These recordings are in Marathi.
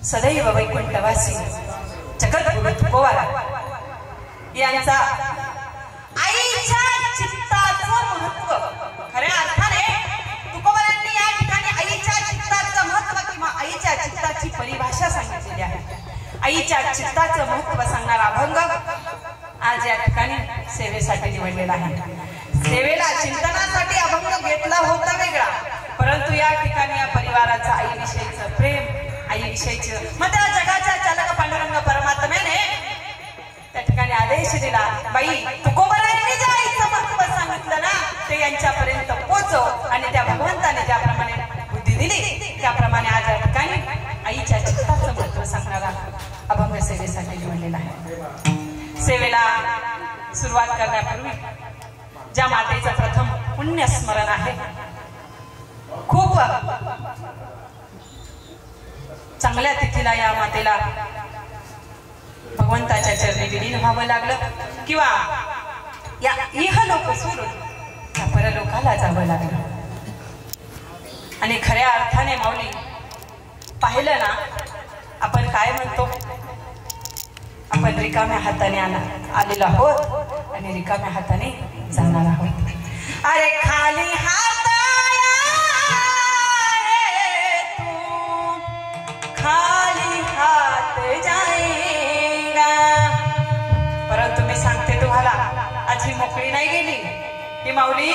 सदैव वैकुंठवासी जगद्गुरु तुकोबारा यांचा आईच्या चित्ताचं महत्व खऱ्या अर्थाने तुकोबारांनी या ठिकाणी आईच्या चित्ताचं महत्व किंवा आईच्या चित्ताची परिभाषा सांगितलेली आहे। आईच्या चित्ताचं महत्व सांगणारा अभंग आज या ठिकाणी सेवेसाठी निवडलेला आहे। सेवेला चिंतनासाठी अभंग घेतला होता वेगळा, परंतु या ठिकाणी या परिवाराचं आईविषयीचं प्रेम, आईविषयीचं मग त्या जगाच्या चालक पांडुरंग परमात्म्याने त्या ठिकाणी आदेश दिला, बाई तुकोबारांनी ज्या आईचं महत्व सांगितलं ना ते यांच्यापर्यंत पोहोचव, आणि त्या भगवंताने ज्याप्रमाणे बुद्धी दिली त्याप्रमाणे आज या ठिकाणी आईच्या चित्ताचं महत्व सांगणारा अभंग सेवेसाठी निवडलेला आहे। सेवेला सुरुवात करण्यापूर्वी ज्या मातेचं प्रथम पुण्य स्मरण आहे, खूप चांगल्या तिथीला या मातेला भगवंताच्या चरणी विलीन व्हावं लागलं किंवा या इहलोक सोडून त्या परलोकाला जावं लागलं। आणि खऱ्या अर्थाने माऊली पाहिलं ना, आपण काय म्हणतो, आपण रिकाम्या हाताने आलेलो आहोत आणि रिकाम्या हाताने जाणार आहोत। अरे खाली हात खाली हात जाएगा, परंतु मी सांगते तुम्हाला आज ही मोकळी नाही गेली, ही माऊली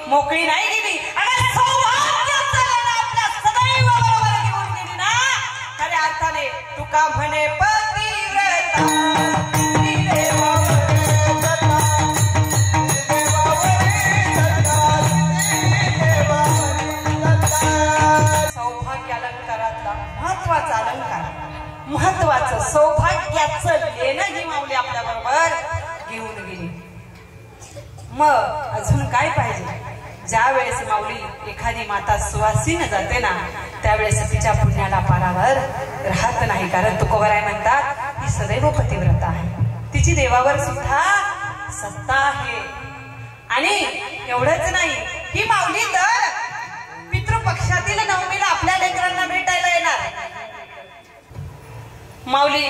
मोकळी नाही गेली। आणि सौभाग्याचं लढा आपल्या सदैव बरोबर घेऊन गेली ना, खऱ्या अर्थाने तुका म्हणे पतिव्रता महत्वाचा अलंकार, महत्वाचं सौभाग्याचं लेणं ही माऊली आपल्या बरोबर घेऊन गेली। मग अजून काय पाहिजे? ज्या वेळेस माऊली एखादी माता सुवासीन जाते ना त्यावेळेस तिच्या पुण्याला पारावर राहत नाही, कारण तुकोबाराय म्हणतात ही सदैव पतिव्रता आहे, तिची देवावर सुद्धा सत्ता आहे। आणि एवढंच नाही, ही माऊली तर पितृपक्षातील नवमीला आपल्या लेकरांना भेटायला येणार। माऊली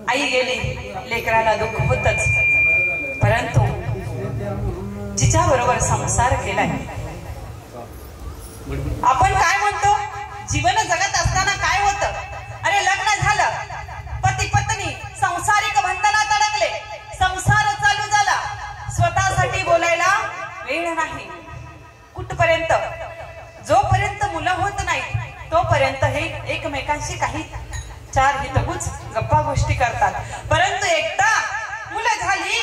आई गेली, लेकराला दुःख होतच, परंतु जिच्या बरोबर संसार केलाय, आपण काय म्हणतो जीवन जगत असताना काय होतं, अरे लग्न झालं, पती पत्नी संसारिक बंधनात अडकले, संसार चालू झाला, स्वतःसाठी बोलायला वेळ नाही, कुठपर्यंत जोपर्यंत मुलं होत नाही तोपर्यंत हे एकमेकांशी काही चार हितगुज गप्पा गोष्टी करतात, परंतु एकदा मुलं झाली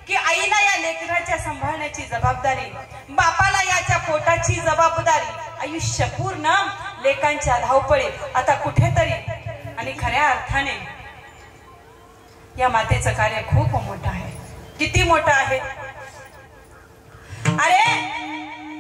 की आईला या लेकराच्या सांभाळण्याची जबाबदारी, बापाला याच्या पोटाची जबाबदारी, आयुष्य पूर्ण लेकांच्या धावपळीत आता कुठेतरी। आणि खऱ्या अर्थाने या मातेचं कार्य खूप मोठं आहे। किती मोठं आहे? अरे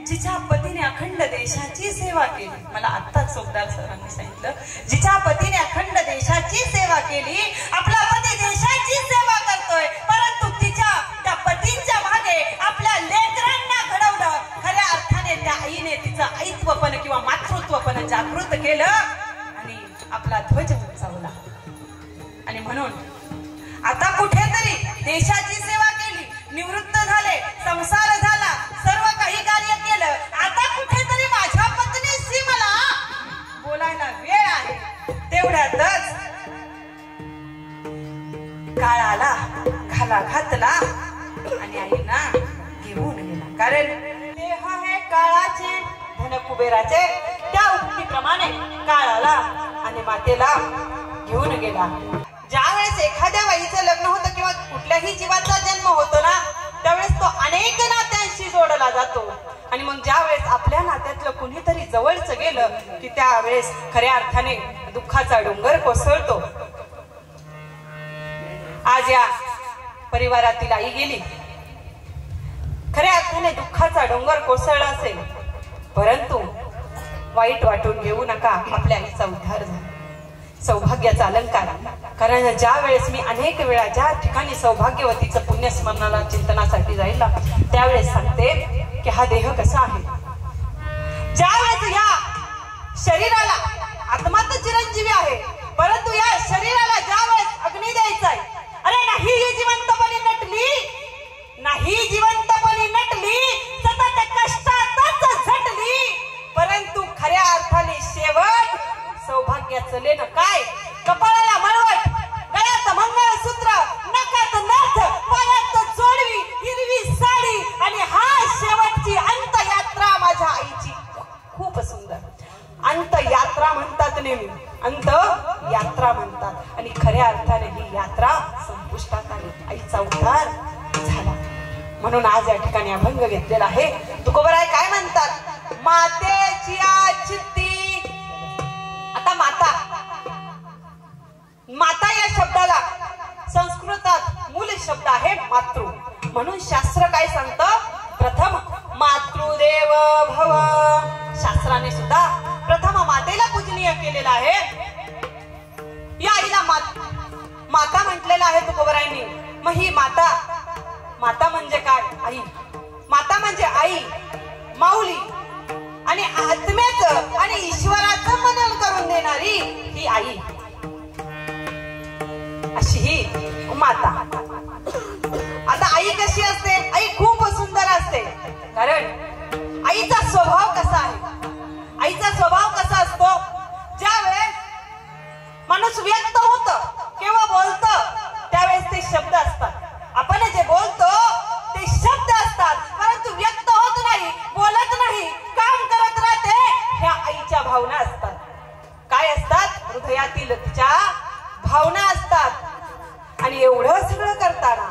जिच्या पतीने अखंड देशाची सेवा केली, मला आत्ताच चोपदार सरांनी सांगितलं, जिच्या पतीने अखंड देशाची सेवा केली, आपला पती देशाची सेवा करतोय, परंतु तिच्या त्या पतीच्या मागे आपल्या लेकरांना घडवलं। खऱ्या अर्थाने त्या आईने तिचं आईत्वपण किंवा मातृत्वपण जागृत केलं आणि आपला ध्वज उंचावला। आणि म्हणून आता कुठेतरी देशाची सेवा केली, निवृत्त झाले, संसार झाला, सर्व काही कार्य केलं, आता कुठेतरी माझ्या पत्नीशी मला बोलायला वेळ आहे। तेवढ्यातच काळ आला, घाला घातला आणि आईना घेऊन गेला, कारण देह हे काळाचे, धन कुबेराचे, त्या उक्तीप्रमाणे काळ आला आणि मातेला घेऊन गेला। ज्या वेळेस एखाद्या बाईचं लग्न होतं किंवा कुठल्याही जीवाचा जन्म होतो ना त्यावेळेस तो अनेक नात्यांशी जोडला जातो, आणि मग ज्या वेळेस आपल्या नात्यातलं कुणीतरी जवळच गेलं की त्यावेळेस खऱ्या अर्थाने दुःखाचा डोंगर कोसळतो। आज या परिवारातील आई गेली, खऱ्या अर्थाने दुःखाचा डोंगर कोसळला असेल, परंतु वाईट वाटून घेऊ नका, आपल्या आईचा उद्धार झाला, सौभाग्याचा अलंकार। कारण ज्या वेळेस मी अनेक वेळा ज्या ठिकाणी सौभाग्यवतीचं पुण्यस्मरणाला चिंतनासाठी जाईल त्यावेळेस सांगते की हा देह कसा आहे, ज्या वेळेस या शरीराला, आत्मा तर चिरंजीवी आहे, परंतु या शरीराला ज्या वेळेस अग्नी द्यायचा आहे, अरे नाही ही जिवंतपणी नटली, नाही जिवंतपणी नटली, सतत कष्टातच झटली, परंतु खऱ्या अर्थाने शेवट सौभाग्याचं लेणं काय, कपाळाला मळवट, गळ्यात मंगळसूत्र, नाकात नथ, पायात जोडवी, हिरवी साडी, आणि हा शेवटची अंतयात्रा माझ्या आईची. खूप सुंदर अंतयात्रा म्हणतात, नेहमी अंतयात्रा म्हणतात, आणि खऱ्या अर्थाने ही यात्रा संपुष्टात आली, आईचा उद्धार झाला. म्हणून आज या ठिकाणी अभंग घेतलेला आहे. तुकोबराय काय म्हणतात, मातेची चित्ती. आता माता, माता या शब्दाला संस्कृतात मूल शब्द आहे मातृ, म्हणून शास्त्र काय सांगतं, प्रथम मातृदेव भव. शास्त्राने सुद्धा प्रथम मातेला पूजनीय केलेला आहे. या आईला माता म्हटलेलं आहे तुकोबरायांनी. मग ही माता, माता म्हणजे काय, आई. माता म्हणजे आई, माऊली, आणि आत्म्याचं आणि ईश्वराचं मनन करून देणारी ही आई, अशी ही माता. आता आई कशी असते, आई खूप सुंदर असते. कारण आईचा स्वभाव कसा आहे, आईचा स्वभाव कसा असतो, ज्या वेळेस माणूस व्यक्त होत किंवा बोलत त्यावेळेस ते शब्द असतात. आपण जे बोलतो ते शब्द असतात, परंतु व्यक्त होत नाही, बोलत नाही, काम करत राहते. ह्या आईच्या भावना असतात. काय असतात, हृदयातील तिच्या भावना असतात. आणि एवढं सगळं करताना,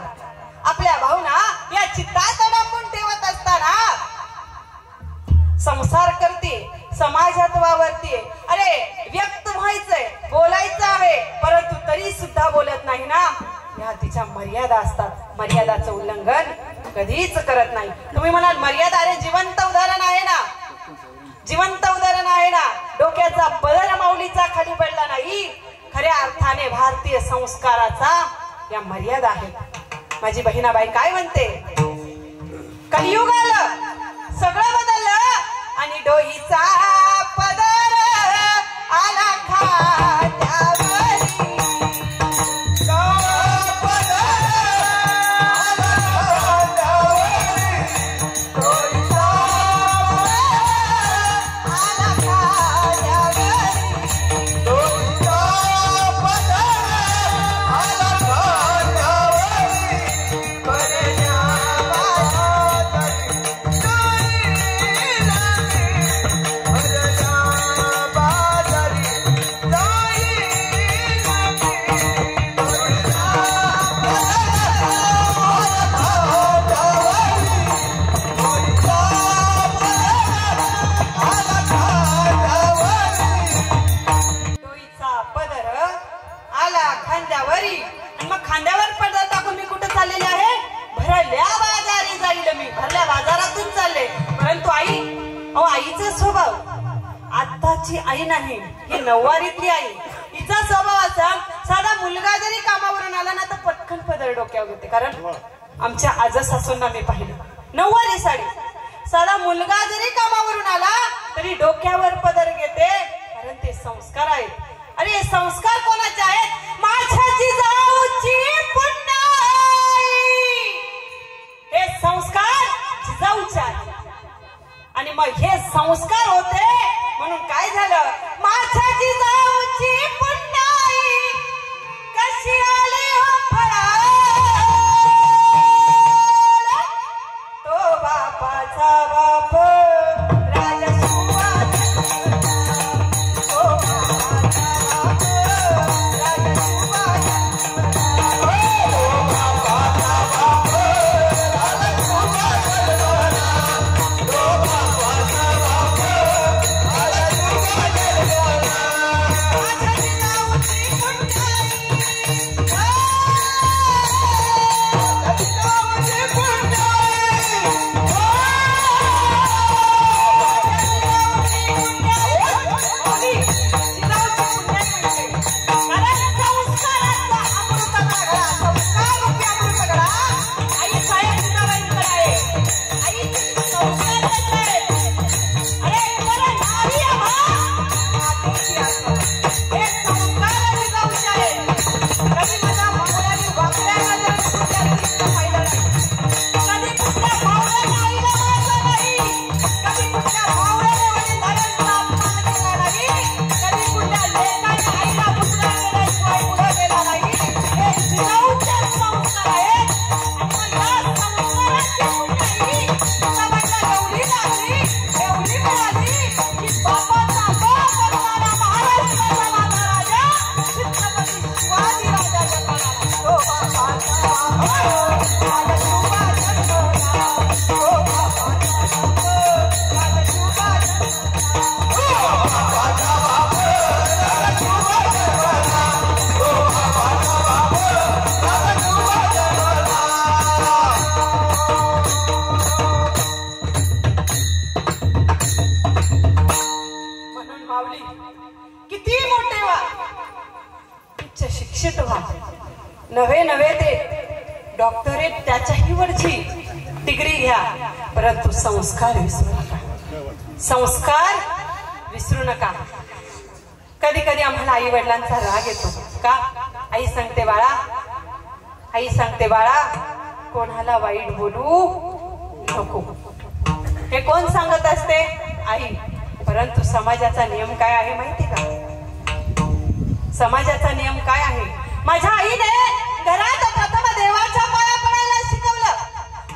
आपल्या भावना या चित्तात अडकून ठेवत असताना संसार करते, समाजात वावरते. अरे व्यक्त व्हायचंय, बोलायचं आहे, परंतु तरी सुद्धा बोलत नाही ना. या तिच्या मर्यादा असतात. मर्यादाचं उल्लंघन कधीच करत नाही. तुम्ही म्हणाल मर्यादा, अरे जिवंत उदाहरण आहे ना, जिवंत उदाहरण आहे ना. डोक्याचा पदर माऊलीचा खाली पडला नाही. खऱ्या अर्थाने भारतीय संस्काराचा या मर्यादा आहेत. माझी बहिणाबाई काय म्हणते, कलियुग आलं, सगळं बदललं, आणि डोईचा पदर आला खांद्यावरी. आत्ताची आई नाही, ही नववारीतली आई. हिचा स्वभाव असा, साधा मुलगा जरी कामावरून आला ना तर पटकन पदर डोक्यावर घेते. कारण आमच्या आजा सासूंना मी पाहिलं, नववारी साडी, साधा मुलगा जरी कामावरून आला तरी डोक्यावर पदर घेते. कारण ते संस्कार आहेत. अरे हे संस्कार कोणाचे आहेत, माझ्या जिजाऊची पुण्याई. हे संस्कार जिजाऊचे आहेत. आणि मग हे संस्कार होते म्हणून काय झालं, माझ्या जिजाऊची पुण्याई कशी आली हो फळा, तो बापाचा बाप राजा शिवाजी, तो बापाचा बाप राजा शिवाजी, तो बापाचा बाप राजा शिवाजी, तो बापाचा बाप किती मोठे व्हा, उच्च शिक्षित व्हा, नव्हे नव्हे ते डॉक्टरेट त्याच्याही वरची डिग्री घ्या, परंतु संस्कार विसरू नका, संस्कार विसरू नका. कधी कधी आम्हाला आई वडिलांचा राग येतो का? आई सांगते बाळा, आई सांगते बाळा, कोणाला वाईट बोलू नको. हे कोण सांगत असते? आई. परंतु समाजाचा नियम काय आहे माहिती का? समाजाचा नियम काय आहे? माझ्या आईने घरात प्रथम देवाच्या पाया पडायला शिकवलं,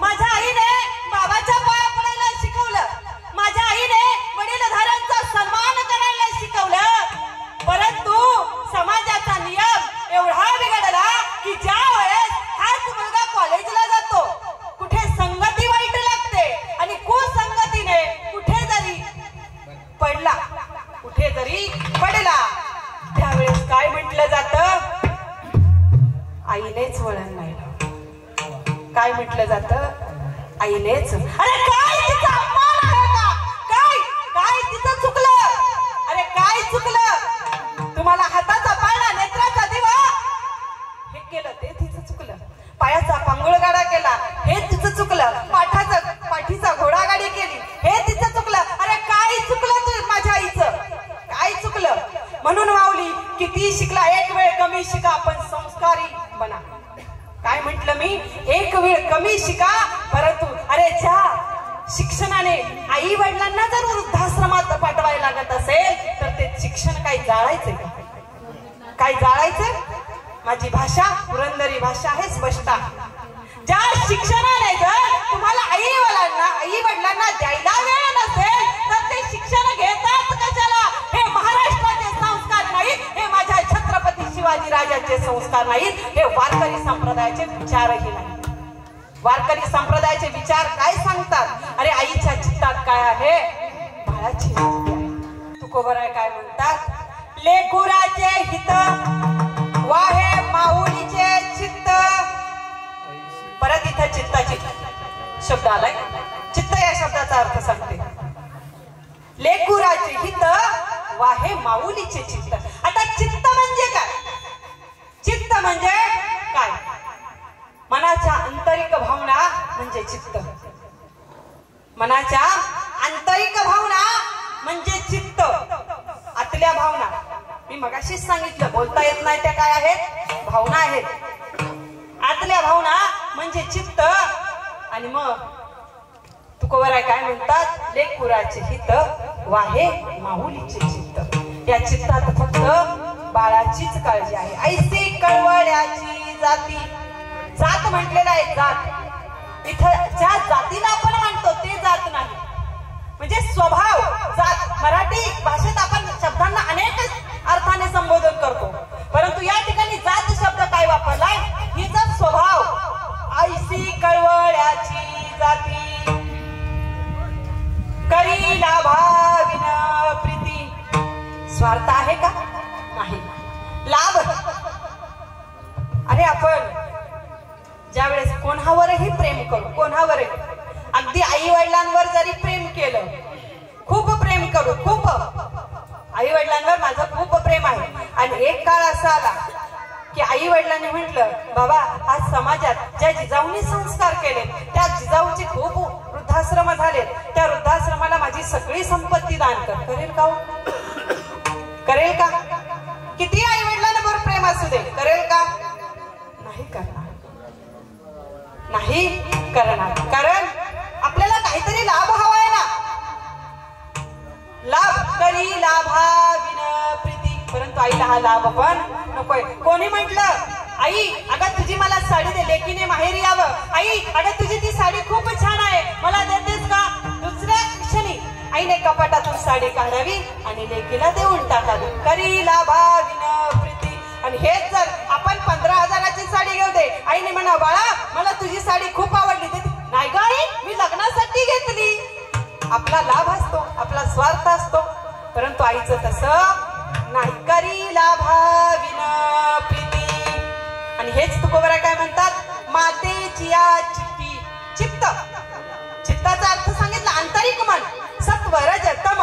माझ्या आईने बाबाच्या पाया पडायला शिकवलं, माझ्या आईने वडीलधाऱ्यांचा सन्मान करायला शिकवलं. परंतु समाजाचा नियम एवढा बिघडला की ज्या वेळेस हाच मुलगा कॉलेजला जातो, कुठे संगती वाईट लागते आणि कुसंगतीने कुठे जरी पडला, कुठे जरी पडला, त्यावेळेस काय म्हटलं जातं? आईनेच वळण नाही. काय म्हटलं जातं? आईनेच. अरे काय तिचा अपमान आहे का? काय काय तिचं चुकलं? अरे काय चुकलं? तुम्हाला हाताचा पाळणा, नेत्राचा दिवा हे केलं ते तिचं चुकलं, पायाचा पांगुळगाडा केला हे तिचं चुकलं, पाठीचा घोडागाडी केली हे तिचं चुकलं. अरे काय चुकलं तू माझ्या आईचं? काय चुकलं? म्हणून माऊली किती शिकला, एक वेळ कमी शिका पण संस्कारी बना. काय म्हटलं मी? एक वेळ कमी शिका, परंतु अरे ज्या शिक्षणाने आई वडिलांना जर वृद्धाश्रमात पाठवायला लागत असेल तर ते शिक्षण काही जाळायचे का? काय जाळायचे? माझी भाषा पुरंदरी भाषा आहे, स्पष्ट. ज्या शिक्षणाने जर तुम्हाला आई वडिलांना द्यायला वेळ नसेल तर ते शिक्षण घेतात कशाला? हे महाराष्ट्राचे संस्कार नाहीत, हे माझ्या छत्रपती शिवाजी राजाचे संस्कार नाहीत, हे वारकरी संप्रदायाचे विचारही नाहीत. वारकरी संप्रदायाचे विचार काय सांगतात? अरे आईच्या चित्तात काय आहे? बाळाची भक्ती आहे. तुकोबराय काय म्हणतात? लेकुराचे हित वाहे माऊलीचे चित्त. परत इथं चित्ताची शब्द आलाय. चित्त या शब्दाचा अर्थ सांगते. लेकुराचे हित वाहे माऊलीचे चित्त. आता चित्त म्हणजे काय? चित्त म्हणजे काय? मनाच्या आंतरिक भावना म्हणजे चित्त. मनाच्या आंतरिक भावना म्हणजे चित्त. आतल्या भावना मी मगाशीच सांगितलं, बोलता येत नाही त्या काय आहेत? भावना आहेत. आतल्या भावना म्हणजे चित्त. आणि मग तुकोबराय काय म्हणतात? लेकुराचे हित वाहे माऊलीचे चित्त. या चित्तात फक्त बाळाचीच काळजी आहे. ऐसी कळवळ्याची जाती. जात म्हटलेला आहे, जात. इथं ज्या जातीला आपण म्हणतो ते जात नाही, म्हणजे स्वभाव. जात मराठी भाषेत आपण शब्दांना अनेक अर्थाने संबोधन करतो, परंतु या ठिकाणी जात शब्द काय वापरलाय? हिचा स्वभाव. ऐसी कळवळ्याची जाती करी लाभाविन प्रीती. स्वार्थ आहे का? नाही. लाभ. अरे आपण ज्या वेळेस कोणावरही प्रेम करू, कोणावरही, अगदी आई वडिलांवर जरी प्रेम केलं, खूप प्रेम करू, खूप आई वडिलांवर माझं खूप प्रेम आहे, आणि एक काळ असा आला की आई वडिलांनी म्हटलं, बाबा आज समाजात ज्या जिजाऊंनी संस्कार केले त्या जिजाऊचे खूप वृद्धाश्रम झाले, त्या वृद्धाश्रमाला माझी सगळी संपत्ती दान कर. करेल का? करेल का? किती आई वडिलांवर प्रेम असू दे, करेल का? नाही करणार. नाही करणार. कारण आपल्याला काहीतरी लाभ हवाय ना. लाभ. करी लाभाविन प्रीती. परंतु आईला हा लाभ पण नकोय. कोणी म्हटलं, आई अगं तुझी मला साडी दे, लेकीने माहेरी यावं. आई अगं तुझी ती साडी खूप छान आहे, मला देतेस का? दुसऱ्या क्षणी आईने कपाटातून साडी काढावी आणि लेकीला देऊन टाकावी. करी लाभाविन प्रीती. आणि हेच जर आपण 15,000ची साडी घेऊ दे, आईने म्हणा, बाळा मला तुझी साडी खूप आवडली. नाही ग आई, मी लग्नासाठी घेतली. आपला लाभ असतो, आपला स्वार्थ असतो, परंतु आईचं तसं नाही. करी लाभाविन प्रीती. आणि हेच तुकोबराय काय म्हणतात? मातेची या चित्ती. चित्त. चित्ताचा अर्थ सांगितला आंतरिक मन. सत्व रज तम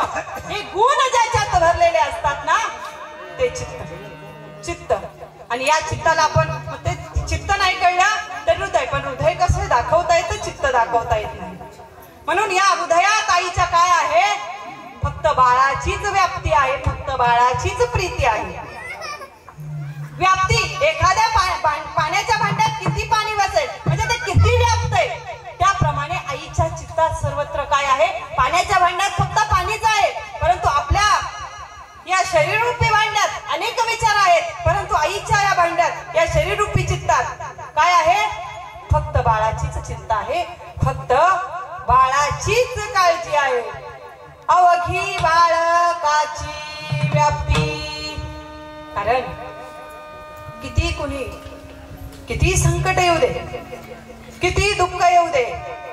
हे गुण ज्याच्यात भरलेले असतात ना, ते चित्त. आणि या चित्ताला आपण ते चित्त नाही कळलं तर हृदय, पण हृदय कसं दाखवता येतं, चित्त दाखवता येत नाही. म्हणून या हृदयात आईच्या काय आहे, फक्त बाळाचीच व्याप्ती आहे, फक्त बाळाचीच प्रीती आहे. व्याप्ती एखाद्या पाण्याच्या भांड्यात किती पाणी बसेल म्हणजे ते किती व्यापतंय, त्याप्रमाणे आईच्या चित्तात सर्वत्र काय आहे, पाण्याच्या भांड्यात फक्त पाणीच आहे. परंतु आपल्या या शरीररूपी भांड्यात अनेक विचार आहेत, परंतु आईच्या या भांड्यात या शरीररूपी चित्तात काय आहे, फक्त बाळाचीच चिंता आहे, फक्त बाळाचीच काळजी आहे. अवघी बाळकाची व्याप्ती. कारण किती संकट येऊ दे, किती दुःख येऊ दे,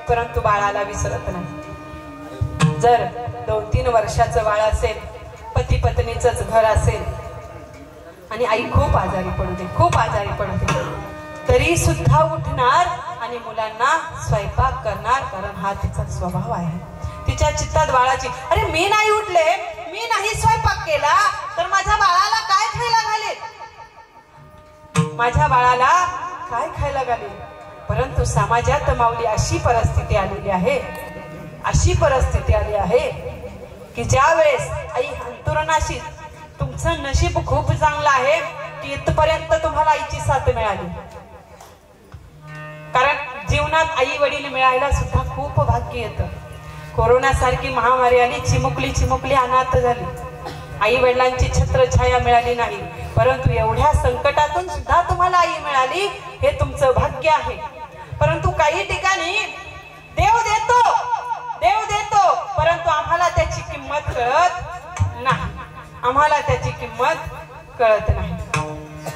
परंतु बाळाला विसरत नाही. जर 2-3 वर्षाचं बाळ असेल, पती पत्नीचंच घर असेल आणि आई खूप आजारी पडू दे, तरी सुद्धा उठणार आणि मुलांना स्वयंपाक करणार, कारण हा तिचा स्वभाव आहे. तिच्या चित्तात बाळाची, अरे मी नाही उठले, मी नाही स्वयंपाक केला तर माझ्या बाळाला काय खायला घालेल, माझ्या बाळाला काय खायला घालेल. परंतु समाजात माऊली अशी परिस्थिती आलेली आहे की ज्या वेळेस आई अंतुरणाशी, तुमचं नशीब खूप चांगलं आहे की इथपर्यंत तुम्हाला आईची साथ मिळाली. कारण जीवनात आई वडील मिळायला सुद्धा खूप भाग्य येतं. कोरोनासारखी महामारी आली, चिमुकली अनाथ झाली, आई वडिलांची छत्रछाया मिळाली नाही. परंतु एवढ्या संकटातून सुद्धा तुम्हाला आई मिळाली, हे तुमचं भाग्य आहे. परंतु काही ठिकाणी देव देतो, परंतु आम्हाला त्याची किंमत कळत नाही.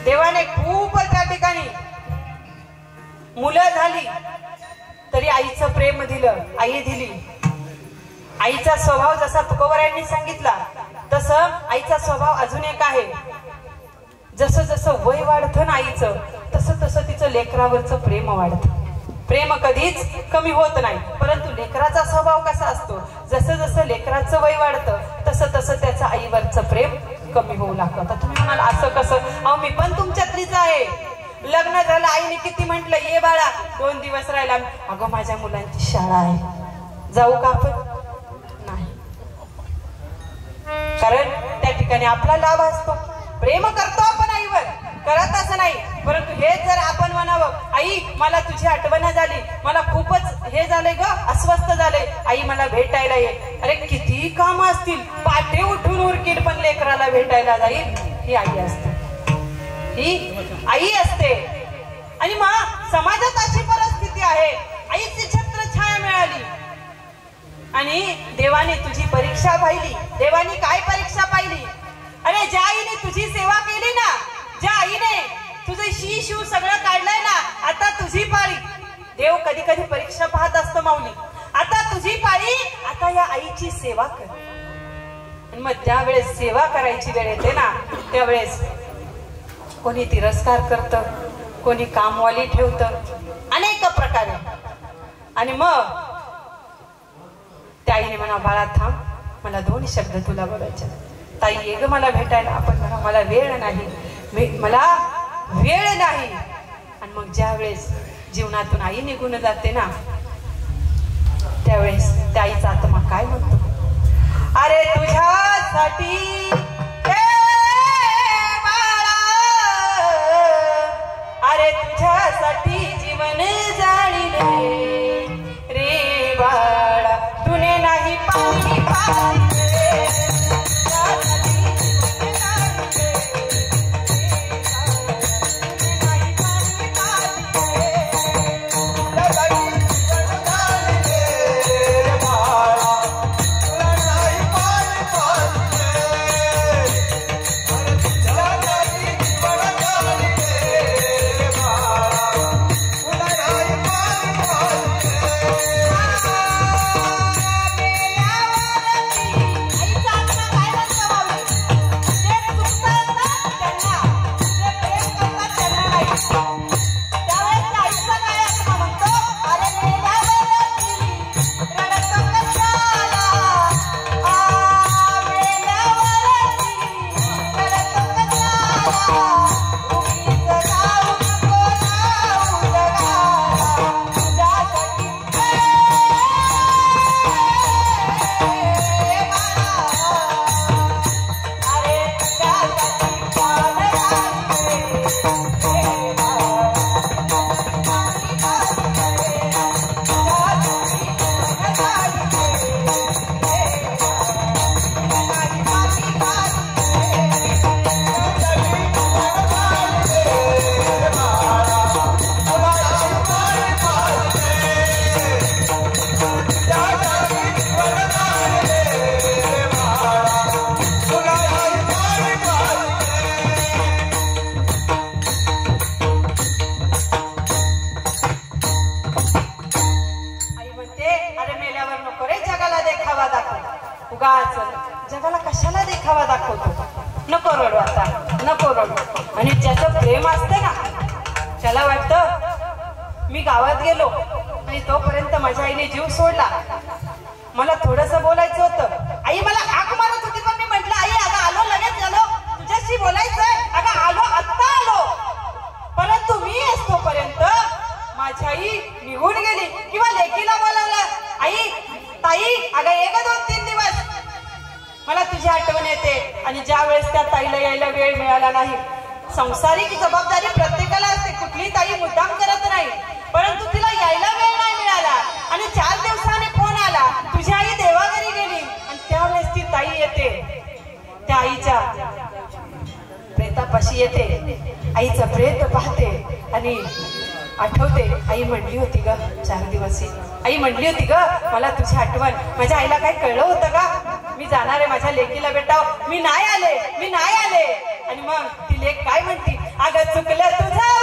देवाने खूप त्या ठिकाणी मुलं झाली तरी आईचं प्रेम दिलं, आई दिली. आईचा स्वभाव जसा तुकोबरायांनी सांगितला तसं आईचा स्वभाव अजून एक आहे. जसं जसं वय वाढतं ना आईचं, तसं तसं तिचं लेकरावरचं प्रेम वाढतं. प्रेम कधीच कमी होत नाही. परंतु लेकराचा स्वभाव कसा असतो, जसं जसं लेकराचं वय वाढतं तसं तसं त्याचं आईवरचं प्रेम कमी होऊ लागतं. आता तुम्ही म्हणाल असं कसं, अहो मी पण तुमच्यातलीच आहे. लग्न झालं, आईने किती म्हटलं ये बाळा 2 दिवस राहिला, अगं माझ्या मुलांची शाळा आहे, जाऊ का आपण, नाही. कारण त्या ठिकाणी आपला लाभ असतो. प्रेम करतो आपण आईवर, करत असं नाही. परंतु हे जर आपण म्हणावं, आई मला तुझी आठवण झाली, मला खूपच हे झालंय ग, अस्वस्थ झालंय, आई मला भेटायला ये. अरे किती काम असतील, पाठे उठून उरकील पण लेकराला भेटायला जाईल, ही आई असते, ही आई असते. आणि मग समाजात अशी परिस्थिती आहे, आईची छत्रछाया मिळाली आणि देवाने तुझी परीक्षा पाहिली. देवाने काय परीक्षा पाहिली, अरे ज्या आईने तुझी सेवा केली ना, ज्या आईने तुझं शिव सगळं काढलंय ना, आता तुझी पाळी. देव कधी कधी परीक्षा पाहत असतो माऊली, आता तुझी पाळी, आता या आईची सेवा कर. आणि मग त्यावेळेस सेवा करायची वेळ येते ना, त्यावेळेस कोणी तिरस्कार करतं, कोणी कामवाली ठेवतं, अनेक प्रकारे. आणि मग त्या आईने म्हणा, बाळा थांब, मला 2 शब्द तुला बोलायचे. ताई ये ग मला भेटायला. आपण म्हणा मला वेळ नाही, मला वेळ नाही. आणि मग ज्या वेळेस जीवनातून आई निघून जाते ना, त्यावेळेस त्या आईचा आत्मा काय म्हणतो, अरे तुझ्यासाठी अरे तुझ्यासाठी जीवन जाळीले रे बाळा, तुने नाही पाणी पाहिले. जगाला कशाला देखावा दाखवतो. नको रडू आता, नको रडू. आणि ज्याचं प्रेम असते ना त्याला वाटतं मी गावात गेलो आणि तोपर्यंत माझ्या आईने जीव सोडला. मला थोडंसं बोलायचं होतं. आई मला हाक मारत होती पण मी म्हटलं आई अगं आलो, लगेच आलो, तुझ्याशी बोलायचंय. अगं आलो, आत्ता आलो. परंतु मी असतोपर्यंत माझी आई निघून गेली. किंवा लेकीला बोलावलं, आई ताई अगं ये ग 2-3 दिवस, मला तुझी आठवण येते. आणि ज्या वेळेस त्या ताईला यायला वेळ मिळाला नाही. संसारिक जबाबदारी प्रत्येकाला असते, कुठली ताई मुद्दाम करत नाही, परंतु तिला यायला वेळ नाही मिळाला. आणि 4 दिवसांनी फोन आला, तुझी आई देवाघरी गेली. आणि त्यावेळेस ती ताई येते, त्या आईच्या प्रेतापाशी येते, आईचं प्रेत पाहते आणि आठवते. आई म्हणली होती ग 4 दिवस, आई म्हणली होती ग मला तुझी आठवण. माझ्या आईला काय कळलं होतं का मी जाणार आहे माझ्या लेकीला भेटाव, मी नाही आले, मी नाही आले. आणि मग ती लेक काय म्हणती, अगं चुकलं तुझं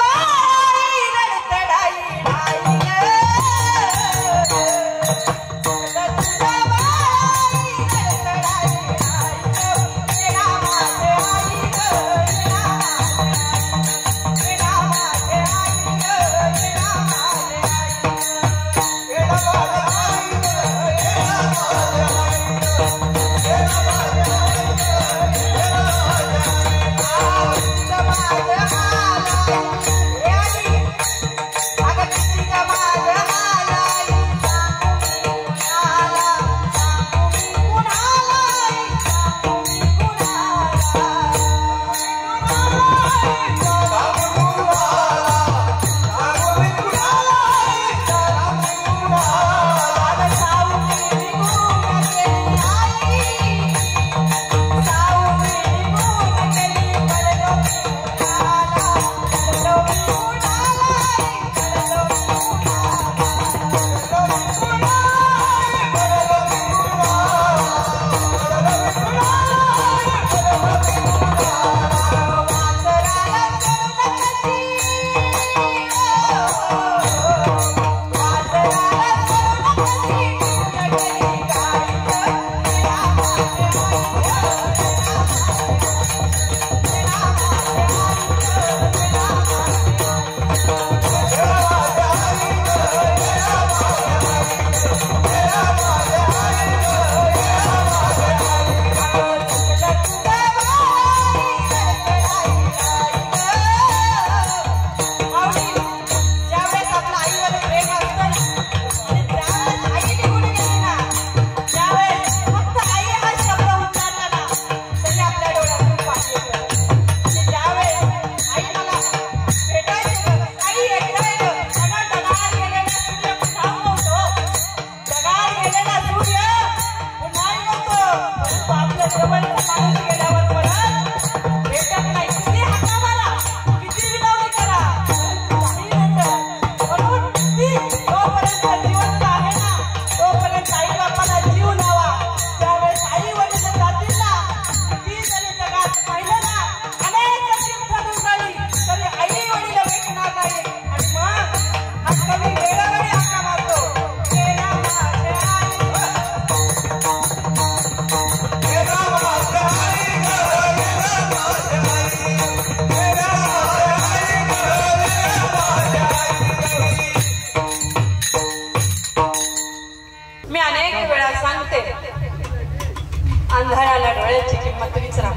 अंधाराला डोळ्याची किंमत विचारा,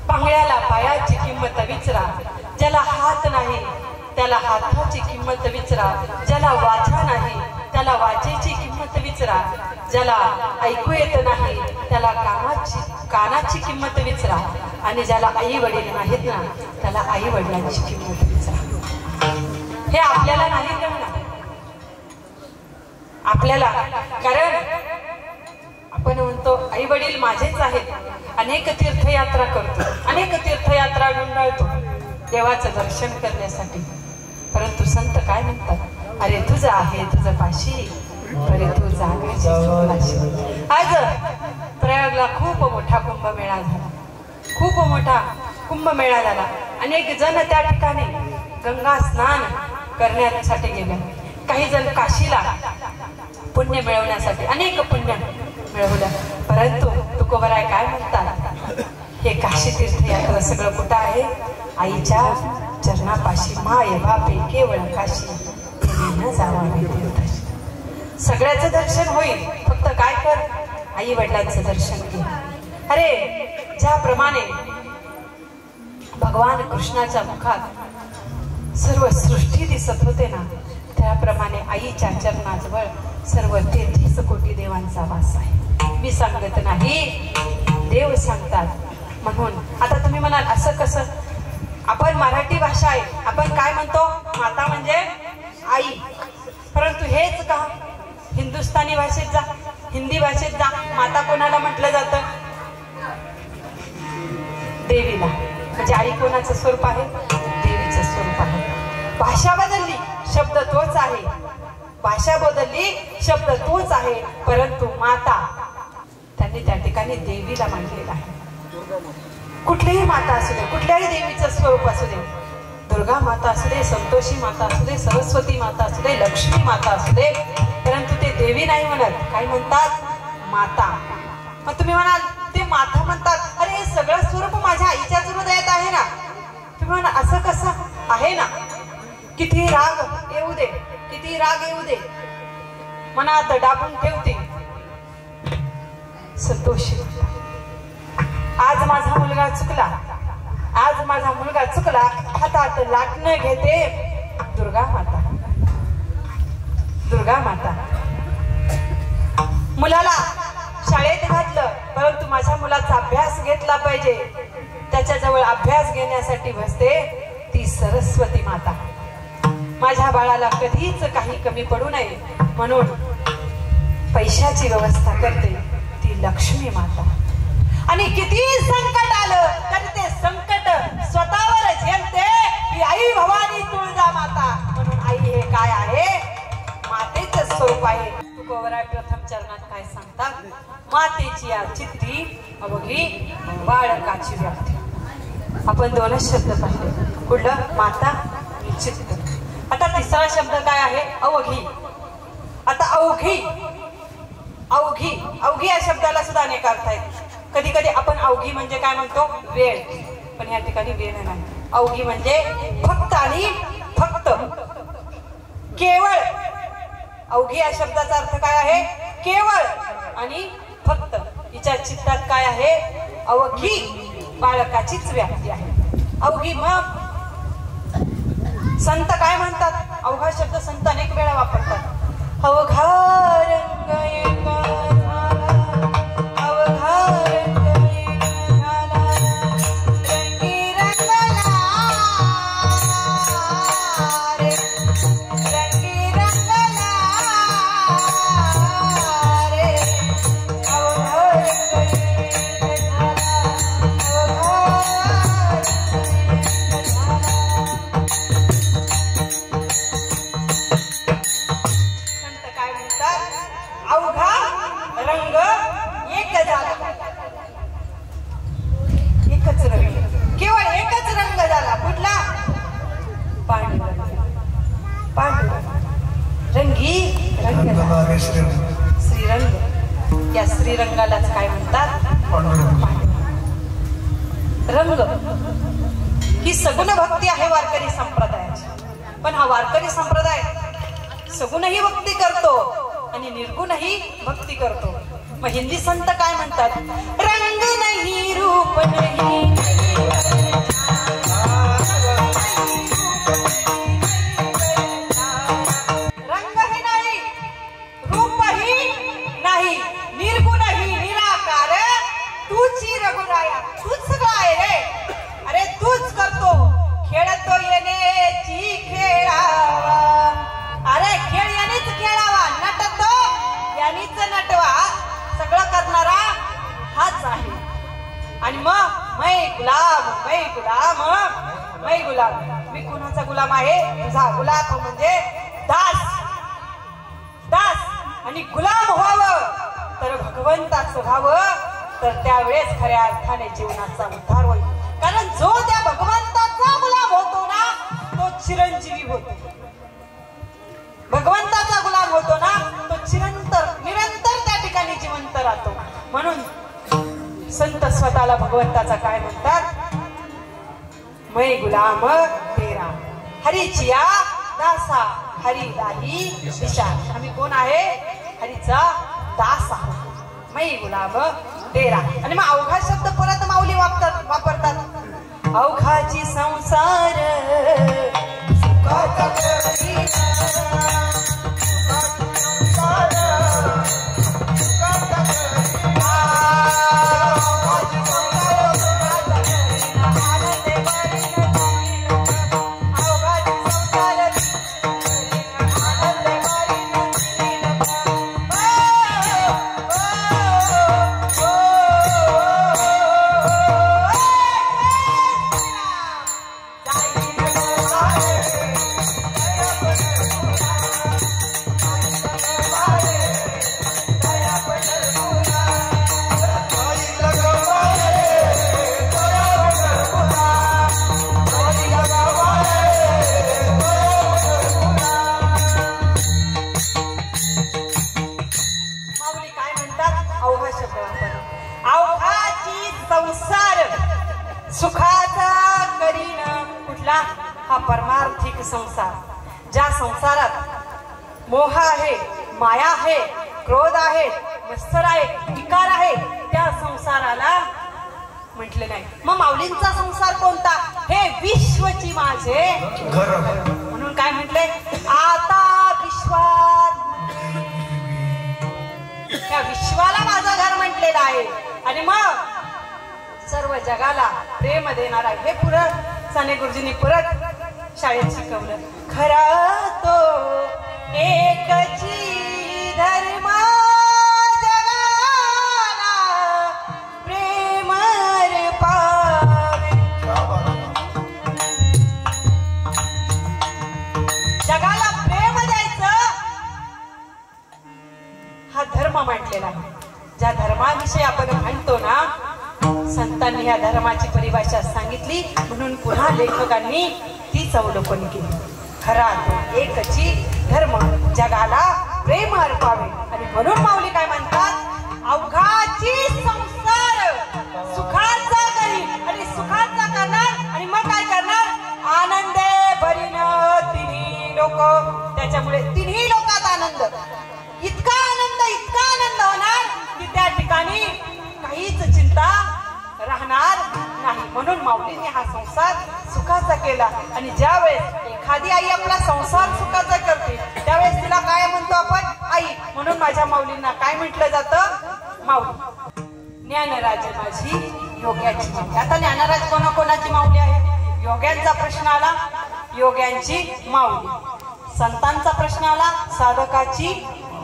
पांगळ्याला पायाची किंमत किंमत विचरा, ज्याला हात नाही त्याला हाताची किंमत विचरा, ज्याला वाचा नाही त्याला वाचेची किंमत विचरा, ज्याला ऐकू येत नाही त्याला कानाची किंमत विचरा, आणि ज्याला आई वडील नाहीत ना त्याला आई वडिलांची किंमत विचरा. हे आपल्याला नाही कळणार, आपल्याला, कारण आपण म्हणतो आई वडील माझेच आहेत, अनेक तीर्थयात्रा करतो, अनेक तीर्थयात्रा डुंडाळतो देवाचं दर्शन करण्यासाठी, परंतु संत काय म्हणतात, अरे तुझं आहे तुझं पाशी, अरे तू जागायची. आज प्रयागला खूप मोठा कुंभमेळा झाला, खूप मोठा कुंभमेळा झाला. अनेक जण त्या ठिकाणी गंगा स्नान करण्यासाठी गेले, काही जण काशीला पुण्य मिळवण्यासाठी अनेक पुण्य मिळवलं. परंतु तुकोबराय काय म्हणतात, हे काशी तीर्थयात्रा सगळं कुठं आहे, आईच्या चरणापाशी. माय बापे केवळ काशी न जावावे तीर्थाशी. सगळ्याचं दर्शन होईल, फक्त काय कर, आई वडिलांचं दर्शन घे. अरे ज्याप्रमाणे भगवान कृष्णाच्या मुखात सर्व सृष्टी दिसत होते ना, त्याप्रमाणे आईच्या चरणाजवळ सर्व 33 कोटी देवांचा वास आहे. मी सांगत नाही, देव सांगतात. म्हणून आता तुम्ही म्हणाल असं कसं, आपण मराठी भाषा आहे, आपण काय म्हणतो, माता म्हणजे आई, परंतु हेच का हिंदुस्थानी भाषेत जा, हिंदी भाषेत जा, माता कोणाला म्हटलं जातं, देवीला. म्हणजे आई कोणाचं स्वरूप आहे, देवीचं स्वरूप आहे. भाषा बदलली, शब्द तोच आहे, भाषा बदलली, शब्द तोच आहे, परंतु माता त्यांनी त्या ठिकाणी देवीला मानलेला आहे. कुठलीही माता असू दे, कुठल्याही देवीचं स्वरूप असू दे, दुर्गा माता असू दे, संतोषी माता असू दे, सरस्वती माता असू दे, लक्ष्मी माता असू दे, परंतु ते देवी नाही म्हणत, काय म्हणतात, माता. मग तुम्ही म्हणाल ते माता म्हणतात, अरे हे सगळं स्वरूप माझ्या आईच्याच हृदयात आहे ना. तुम्ही म्हणा असं कसं आहे ना, किती राग येऊ दे, किती राग येऊ दे, मनात दाबून ठेवते संतोषी. आज माझा मुलगा चुकला, आज माझा मुलगा चुकला, हातात लाटणं घेते दुर्गा माता, दुर्गा माता. मुलाला शाळेत घातलं, परंतु माझ्या मुलाचा अभ्यास घेतला पाहिजे, त्याच्याजवळ अभ्यास घेण्यासाठी बसते ती सरस्वती माता. माझ्या बाळाला कधीच काही कमी पडू नये म्हणून पैशाची व्यवस्था करते ती लक्ष्मी माता. आणि किती संकट आलं तरी ते संकट स्वतःवर झेलते ही आई भवानी तुळजा माता. म्हणून आई हे काय आहे, मातेचं स्वरूप आहे. तुकोबराय प्रथम चरणात काय सांगतात, मातेची या चित्ती अवघी बाळकाची व्याप्ती. आपण दोनच शब्द पाहिले, कुठलं, माता आणि चित्त. आता तिसरा शब्द काय आहे, अवघी. आता अवघी, अवघी, अवघी या शब्दाला सुद्धा अनेक अर्थ आहेत. कधी कधी आपण अवघी म्हणजे काय म्हणतो, वेळ, पण या ठिकाणी वेळ नाही. अवघी म्हणजे फक्त आणि फक्त, केवळ. अवघी या शब्दाचा अर्थ काय आहे, केवळ आणि फक्त. हिच्या चित्तात काय आहे, अवघी बाळकाचीच व्याप्ती आहे. अवघी. मग संत काय म्हणतात, अवघा शब्द संत अनेक वेळा वापरतात. अवघा रंग एका झाला, अवघा रंग एका झाला, रंगी रंगला रे, रंगी रंगला रे, अवघा रंग एका झाला, अवघा अवघा रंग एक झाला, एकच रंग, केवळ एकच रंग झाला. कुठला, पांढरा, पांढरा रंगी रंग, श्रीरंग. या श्रीरंगालाच काय म्हणतात, रंग. ही सगुण भक्ती आहे वारकरी संप्रदायाची. पण हा वारकरी संप्रदाय सगुणही भक्ती करतो आणि निर्गुणही भक्ती करतो. मग हिंदी संत काय म्हणतात, रंग नाही रूप नाही मै गुलाम. मी कुणाचा गुलाम आहे? तुझा. गुलाम म्हणजे दास. दास आणि गुलाम व्हावं तर भगवंताचं व्हावं, तर त्यावेळेस खऱ्या अर्थाने जीवनाचा उद्धार होईल. कारण जो त्या भगवंताचा गुलाम होतो ना तो चिरंजीवी होतो. भगवंताचा गुलाम होतो ना तो निरंतर त्या ठिकाणी जिवंत राहतो. म्हणून संत स्वतःला भगवंताचा काय म्हणतात? मै गुलाम तेरा हरीचिया दासा हरी दाही दिशा. आम्ही कोण आहे? हरीचा दास आहोत. मै गुलाम तेरा. आणि मग अवघा शब्द परत माऊली वापरतात. अवघाची संसार सुखाचा सुखाचा करीन कुठला? हा परमार्थिक संसार. ज्या संसारात मोह आहे, माया आहे, क्रोध आहे, मत्सर आहे, विकार आहे, त्या संसाराला म्हटले नाही. मग माऊलींचा संसार कोणता? हे विश्वची माझे घर. म्हणून काय म्हटले? आता विश्वात, त्या विश्वाला माझं घर म्हटलेलं आहे. आणि मग सर्व जगाला प्रेम देणार आहे. हे पुरं साने गुरुजींनी परत शाळेत शिकवलं. खरा तो एकची धर्म जगाला प्रेम पावे. जगाला प्रेम द्यायचं हा धर्म म्हटलेला आहे. ज्या धर्माविषयी आपण म्हणतो ना, संतांनी या धर्माची परिभाषा सांगितली. म्हणून पुन्हा लेखकांनी तीच अवलोकन केली. खरा एकची धर्म जगाला प्रेम अर्पावे. आणि म्हणून माऊली काय म्हणतात? अवघाची संसार सुखाचा करी आणि सुखाचा करणार. आणि मग काय करणार? आनंदे भरीन तिन्ही लोक. त्याच्यामुळे तिन्ही लोकात आनंद, इतका आनंद होणार की त्या ठिकाणी काहीच चिंता राहणार नाही. म्हणून माऊलींनी हा संसार सुखाचा केला. आणि ज्यावेळेस एखादी आई आपला संसार सुखाचा करते त्यावेळेस तिला काय म्हणतो आपण? आई. म्हणून माझ्या माऊलींना काय म्हटलं जातं? माऊली. ज्ञानराज माझी योग्याची माऊली. आता ज्ञानराज कोणाकोणाची माऊली आहे? योग्यांचा प्रश्न आला, योग्यांची माऊली. संतांचा प्रश्न आला, साधकाची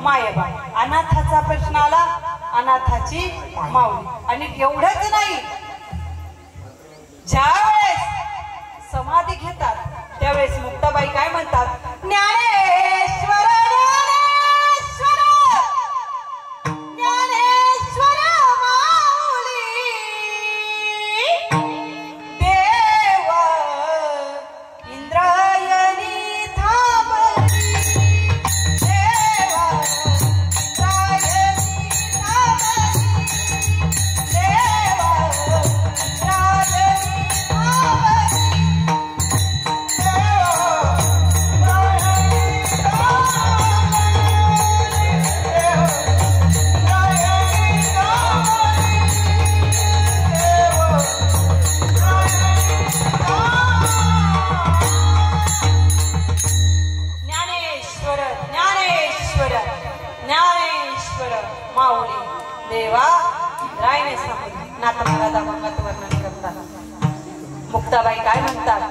मायबा. अनाथाचा प्रश्न आला, अनाथाची माऊली. आणि एवढंच नाही, ज्यावेळेस समाधी घेतात त्यावेळेस मुक्ताबाई काय म्हणतात? ज्ञानेश्वर ज्ञानेश्वर ज्ञानेश्वर माऊली देवा इंद्रायणी थांबली. देवा इंद्रायणी थांबली. देवा इंद्रायणी थांबली. माऊली देवा रायने सांगितलं. नाथ महाराज अभंगात वर्णन करतात. मुक्ताबाई काय म्हणतात?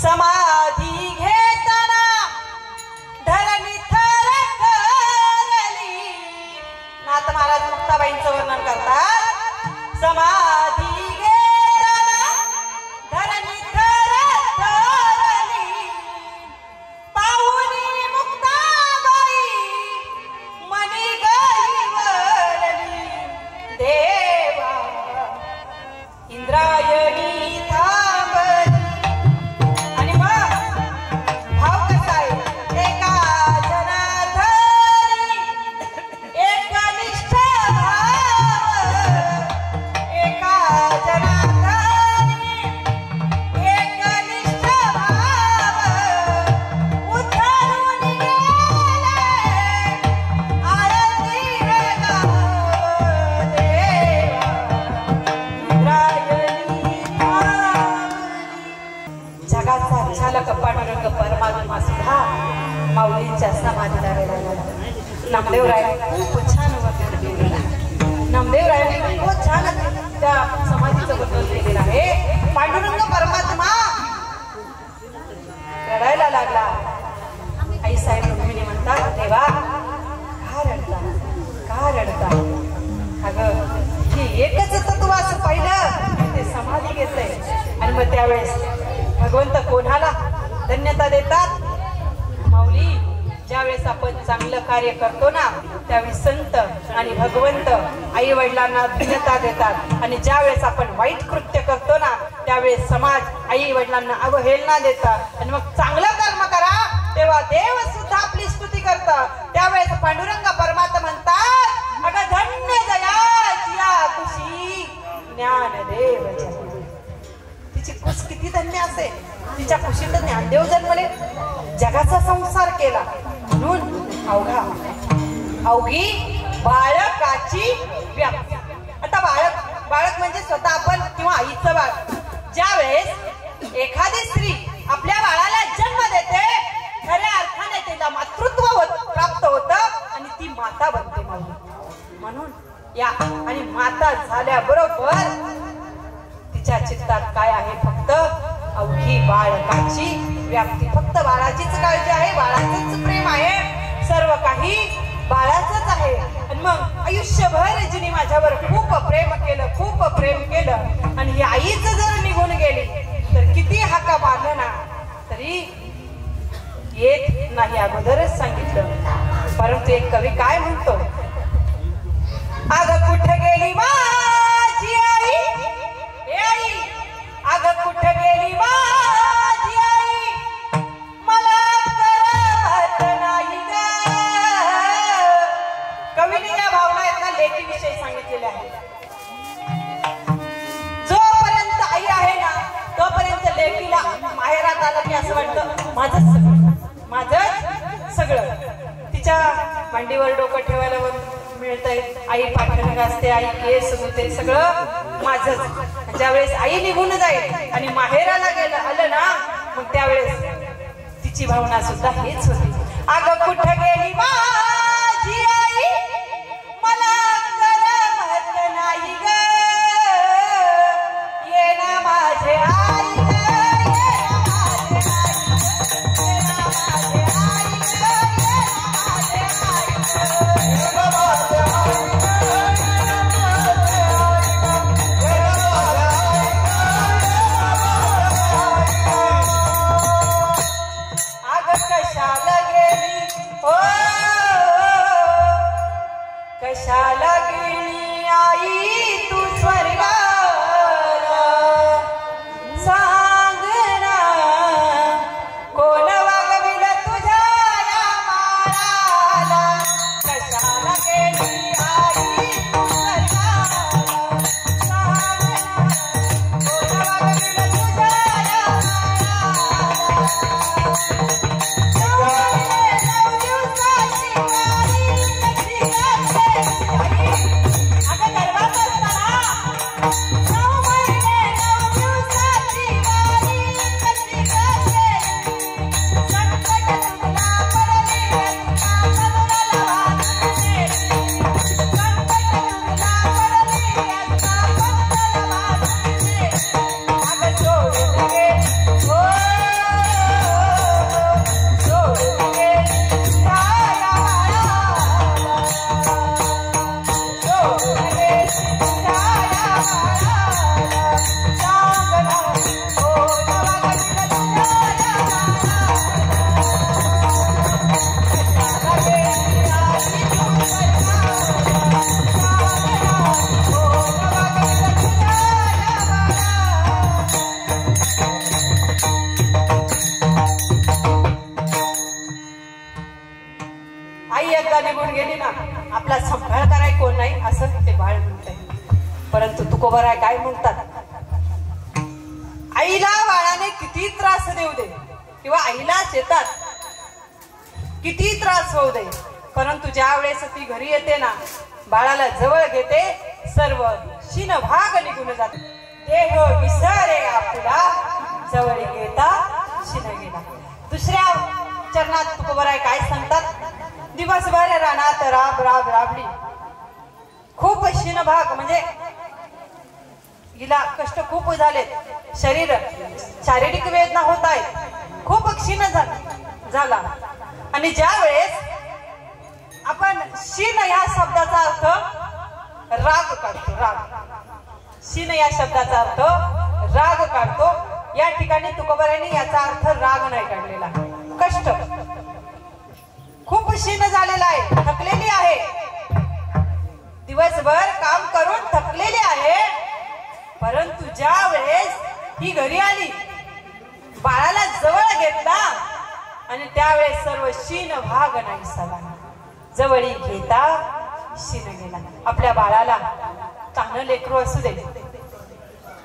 समाधी घेताना धरणी थरथरली. नाथ महाराज मुक्ताबाईंचं वर्णन करतात. समाधी घेताना धरणी थरथरली. माऊलींच्या समाधीला वेळाला नामदेवरायांनी खूप छान वर्णन केलेलं आहे. नामदेवरायांनी खूप छान त्या समाधीचं वर्णन केलेलं आहे. पांडुरंग परमात्मा रडायला लागला. आई साहेब रुक्मिणी म्हणतात, देवा का रडता, का रडता? अगं ही एकच तत्व असं पाहिलं ते समाधी घेतलंय. आणि मग त्यावेळेस भगवंत कोणाला धन्यता देतात? माऊली, ज्यावेळेस आपण चांगलं कार्य करतो ना त्यावेळेस संत आणि भगवंत आई वडिलांना धन्यता देतात. आणि ज्यावेळेस आपण वाईट कृत्य करतो ना त्यावेळेस समाज आई वडिलांना अवहेलना देतात. आणि मग चांगलं कर्म करा तेव्हा देव सुद्धा आपली स्तुती करतात. त्यावेळेस पांडुरंग परमात्मा म्हणतात, अगं धन्य जयाची खुशी ज्ञानदेव. तिची खुश किती धन्य असेल, तिच्या खुशीत ज्ञानदेव जन्मले, जगाचा संसार केला. म्हणून अवघी बाळकाची व्याप्ती. आता बाळक म्हणजे स्वतः आपण किंवा आईचं बाळ. ज्यावेळेस एखादी स्त्री आपल्या बाळाला जन्म देते खऱ्या अर्थाने तिला मातृत्व प्राप्त होतं आणि ती माता बनते. म्हणून या आणि माता झाल्याबरोबर तिच्या चित्तात काय आहे? फक्त अवघी बाळकाची व्याप्ती. फक्त बाळाचीच काळजी आहे, बाळाचंच प्रेम आहे, सर्व काही बाळाचंच आहे. आणि मग आयुष्यभर जिने माझ्यावर खूप प्रेम केलं, खूप प्रेम केलं आणि ही आईच जर निघून गेली तर किती हाका मारलं ना तरी येत नाही. अगोदरच सांगितलं. परंतु एक कवी काय म्हणतो, अगं कुठे गेली माझी आई, ए आई, अगं कुठे गेली माझी आई, मला करत नाही ग. कवीने या भावना यांना लेकीविषयी सांगितलेल्या आहेत. जोपर्यंत आई आहे ना तोपर्यंत लेकीला माहेरात आलं की असं वाटतं माझंच सगळं. तिच्या मांडीवर डोकं ठेवायला मिळतंय, आई पाठवण घासते, आई केस धुते, सगळं माझंच. ज्यावेळेस आई निघून जाईल आणि माहेराला आलं ना मग त्यावेळेस तिची भावना सुद्धा हेच होती. अगं कुठे गेली माझी आई, मला करमत नाही ग, ये ना माझे आई ग, ये ना माझे आई ग, ये ना माझे आई ग. कशाला गेली आई तू स्वर्गाला, सांग ना कोण वागविल तुझ्या या माळाला. कशाला गेली आई तू स्वर्गाला, सांग ना कोण वागविल तुझ्या या आपला सांभाळ कराय कोण नाही असं ते बाळ म्हणतंय. परंतु तुकोबराय काय म्हणतात, आईला बाळाने किती त्रास देऊ दे किंवा आईला शेतात किती त्रास होऊ दे, परंतु ज्या वेळेस ती घरी येते ना बाळाला जवळ घेते सर्व शीन भाग निघून जाते. देह विसरे आपला जवळ घेता शीन गेला. दुसऱ्या चरणात तुकोबराय काय सांगतात, दिवसभर रानात राब राब राबली, खूप शीनभाग म्हणजे हिला कष्ट खूप झाले, शरीर शारीरिक वेदना होत आहेत, खूप क्षीण झाला. आणि ज्या वेळेस आपण शीन या शब्दाचा अर्थ राग काढतो, राग, शीन या शब्दाचा अर्थ राग काढतो, या ठिकाणी तुकोबारायांनी याचा अर्थ राग नाही काढलेला, कष्ट, खूप क्षीण झालेला आहे, थकलेली आहे, दिवसभर काम करून थकलेली आहे. परंतु ज्या वेळेस ही घरी आली, बाळाला जवळ घेतला आणि त्यावेळेस सर्व शीन भाग नाही झाला, जवळी घेता शीन गेला. आपल्या बाळाला तानं लेकरू असू दे,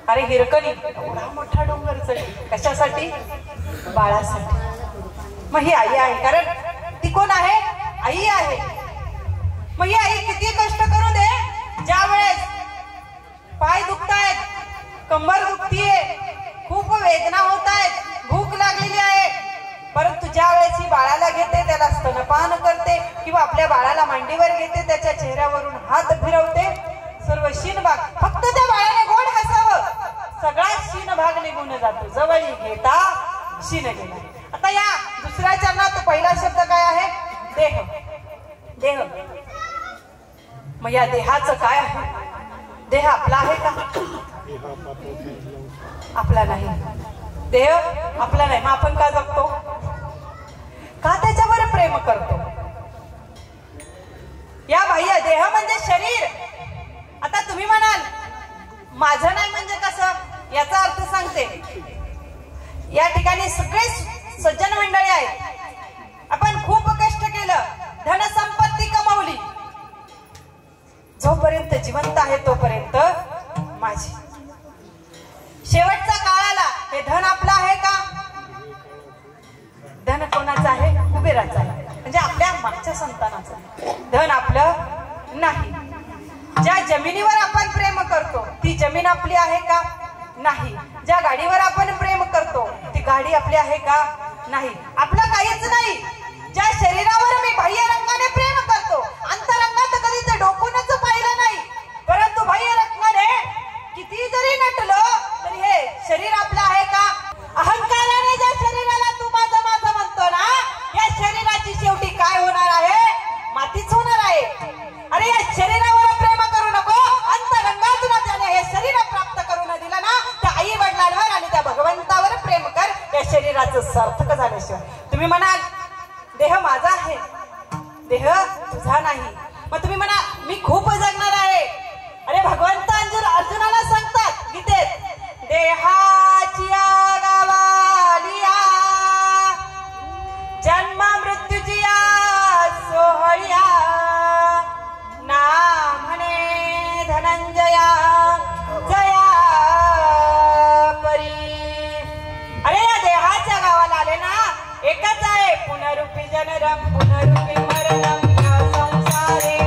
अरे हिरकणी एवढा मोठा डोंगर चढली, कशासाठी, बाळासाठी. मग ही आई आहे, कारण ती कोण आहे, आई आहे. मग ही आई किती कष्ट करू दे, ज्या वेळेस पाय दुखतायत, कंबर दुखतीये, खूप वेदना होत आहेत, भूक लागलेली आहे, परंतु ज्या वेळेस ही बाळाला घेते, त्याला स्तनपान करते किंवा आपल्या बाळाला मांडीवर घेते, त्याच्या चेहऱ्यावरून हात फिरवते, सर्व शीन भाग, फक्त त्या बाळाने गोड हसावं, सगळा शीन भाग निघून जातो, जवळी घेता शीन गेला. आता या दुसऱ्या चरणात पहिला शब्द काय आहे, देह, देह. मग या देहाचं काय आहे, देह आपला आहे का, आपला नाही, देह आपला नाही. मग आपण का जगतो, का त्याच्यावर प्रेम करतो. या बाह्य देह म्हणजे शरीर. आता तुम्ही म्हणाल माझं नाही म्हणजे कसं, याचा अर्थ सांगते. या ठिकाणी सगळे सज्जन मंडळी आहेत, आपण खूप कष्ट केलं, धनसंपत्ती कमावली, जोपर्यंत जिवंत आहे तोपर्यंत माझी, शेवटचा काळ आला, हे धन आपलं आहे का, धन कोणाचं आहे, कुबेराचं आहे, म्हणजे आपल्या मागच्या संतानाचं. धन आपलं नाही. ज्या जमिनीवर आपण प्रेम करतो ती जमीन आपली आहे का, नाही. ज्या गाडीवर आपण प्रेम करतो ती गाडी आपली आहे का, नाही. आपलं काहीच नाही. ज्या शरीरावर मी बाह्य रंगाने प्रेम करतो, अंतरंगात कधीच डोकूनच पाहिलं नाही, परंतु बाह्य रंगाने किती जरी नटलो तरी हे शरीर आपलं आहे का. अहंकाराने ज्या शरीराला तू माझं माझं म्हणतो ना, या शरीराची शेवटी काय होणार आहे, मातीच होणार आहे. अरे या शरीरावर प्रेम करू नको, अंतरंगातून त्याने हे शरीर प्राप्त करून दिलं ना, त्या आई वडिलांवर आणि त्या भगवंतावर प्रेम कर, या शरीराचं सार्थक झाल्याशिवाय. तुम्ही म्हणाल देह माझा आहे, देह तुझा नाही. मग तुम्ही म्हणा मी खूप जगणार आहे. अरे भगवंत अर्जुनाला सांगतात गीतेत, देहाची गावालिया जन्म मृत्यूची सोहळ्या, ना म्हणे धनंजया जया परी. अरे या देहाच्या गावाला आले ना, एकच आहे, पुनरुपी जनरम पुनरुपी मरणम संसारे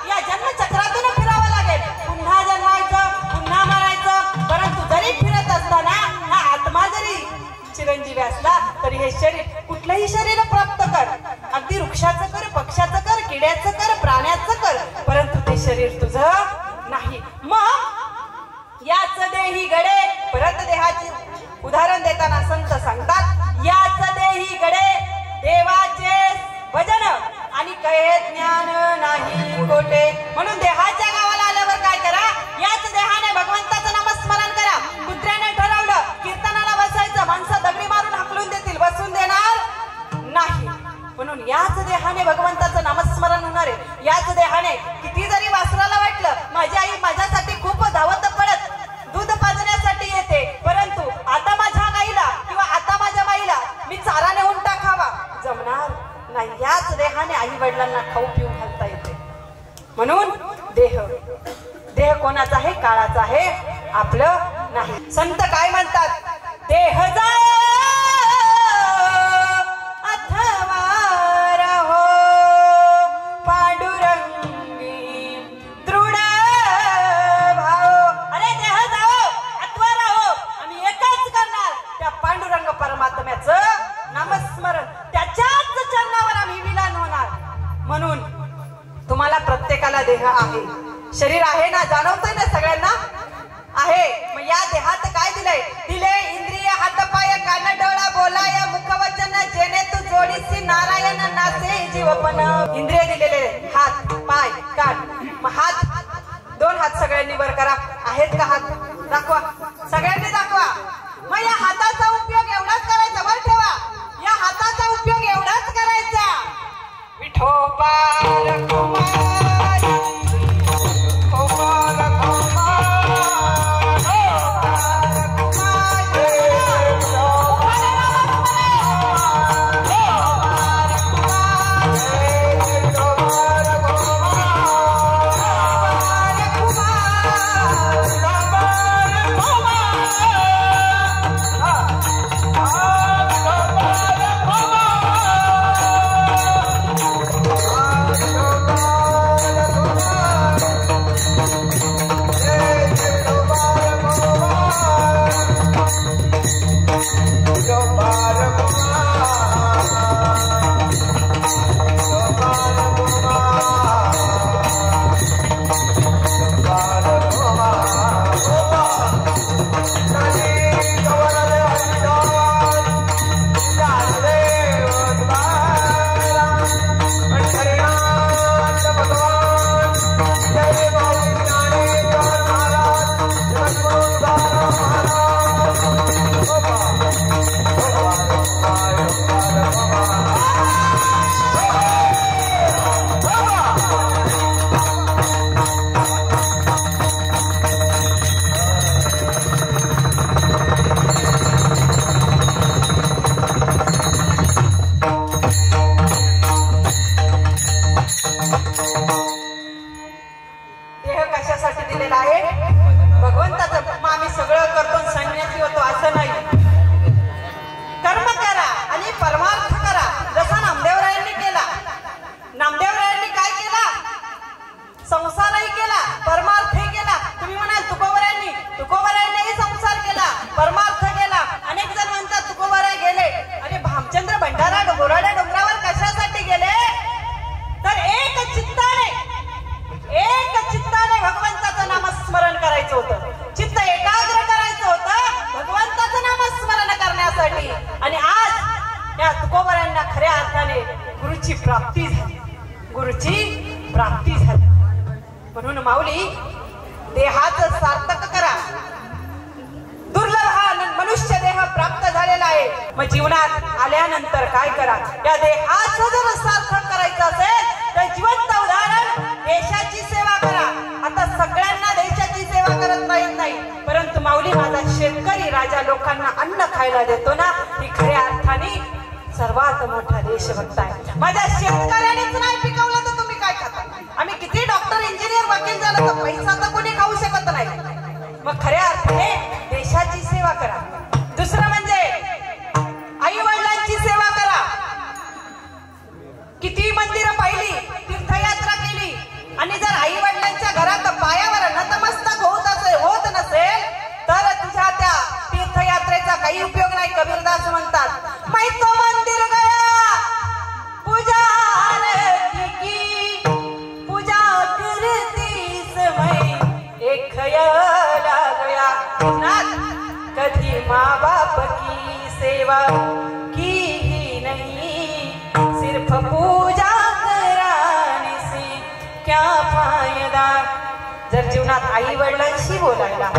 या जन्मचक्रातून फिरावं लागेल, पुन्हा जन्मायचं, पुन्हा मारायचं. परंतु जरी फिरत असताना हा आत्मा जरी चिरंजीवी असला तरी हे शरीर, कुठलंही शरीर प्राप्त कर, अगदी वृक्षाचं कर, पक्षाचं कर, किड्याचं कर, प्राण्याचं कर, परंतु ते शरीर तुझं नाही. मग याच देही गडे, परत देहाचे उदाहरण देताना संत सांगतात, याच देही गडे देवाचे भजन आणि कहे ज्ञान नाही कोटे. म्हणून देहाच्या गावाला आल्यावर काय करा, याच देहाने भगवंताचं नामस्मरण करा. कुत्र्याने ठरवलं कीर्तनाला बसायचं, माणसं दगडी मारून हाकलून देतील, बसून देणार नाही. म्हणून याच देहाने भगवंताचं नामस्मरण होणार आहे. याच देहाने किती जरी वासराला वाटलं माझी आई माझ्यासाठी खूप धावत पडत दूध पाजण्यासाठी येते, परंतु आता माझ्या गाईला किंवा आता माझ्या बाईला मी चारा नेऊन टाकावा, जमणार नाही. याच देहाने आई वडिलांना खाऊ पिऊ घालता येते. म्हणून देह, देह कोणाचा आहे, काळाचा आहे, आपलं नाही. संत काय म्हणतात, देह जाय अथवा रहो पांडुरंगी, दृढ प्रत्येकाला देह आहे, शरीर आहे ना, जाणवतंय ना सगळ्यांना आहे. मग या देहात काय दिलंय? दिले इंद्रिय, हात पाय कान डोळा बोलाय मुखवचन, जेणे तू जोडीसी नारायण नासे जीवपण. इंद्रिय दिलेले, हात पाय कान. मग हात, दोन हात सगळ्यांनी वर करा. आहेत का हात? दाखवा, सगळ्यांनी दाखवा. मग या हाताचा उपयोग एवढाच करायचा, वर ठेवा. या हाताचा उपयोग एवढाच करायचा. विठोबा कुमार कुमार प्राप्ती झाली. म्हणून माऊली देहाचं सार्थक करा. दुर्लभ हा मनुष्य देह प्राप्त झालेला आहे. मग जीवनात आल्यानंतर काय करा? या देहाचं जर सार्थक करायचं असेल तर जिवंत उदाहरण देशाची सेवा करा. आता सगळ्यांना देशाची सेवा करत नाही, परंतु माऊली माझा शेतकरी राजा लोकांना अन्न खायला देतो ना, ही खऱ्या अर्थाने सर्वात मोठा देशभक्त आहे. माझ्या शेतकऱ्यानेच नाही पिकवलं तर तुम्ही काय खाता? आम्ही किती डॉक्टर इंजिनियर वकील झालं तर पैसा तर कोणी खाऊ शकत नाही. मग खऱ्या अर्थाने देशाची सेवा करा. दुसरं म्हणजे आई वडिलांची सेवा करा. किती मंदिरं पाहिली, तीर्थयात्रा केली, आणि जर आई वडिलांच्या घरात पायावर नतमस्तक होत नसेल तर तुझ्या त्या तीर्थयात्रेचा काही उपयोग नाही. कबीरदास म्हणतात, मैं तो मंदिर गया पूजा आरती की, पूजा करती समय एक खयाल आ गया. कधी माँ बाप की सेवा की ही नहीं, सिर्फ पूजा कराने से क्या फायदा. जर जीवनात आई वडिलांशी बोलायला,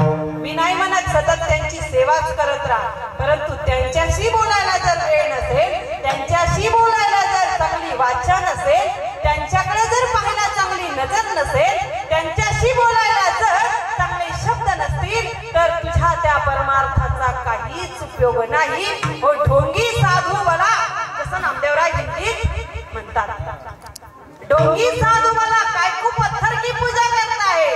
मी नाही म्हणत सतत त्यांची सेवाच करत राहा, परंतु त्यांच्याशी बोलायला जर वेळ नसेल, त्यांच्याशी बोलायला जर चांगली वाचा नसेल, त्यांच्याकडे जर पाहायला चांगली नजर नसेल, त्यांच्याशी बोलायला जर चांगले शब्द नसतील तर तुझ्या त्या परमार्थाचा काहीच उपयोग नाही. हो ढोंगी साधू मला, जसं नामदेवराय हिंदीत म्हणतात, ढोंगी साधू मला काय खूप पत्थर की पूजा करत आहे.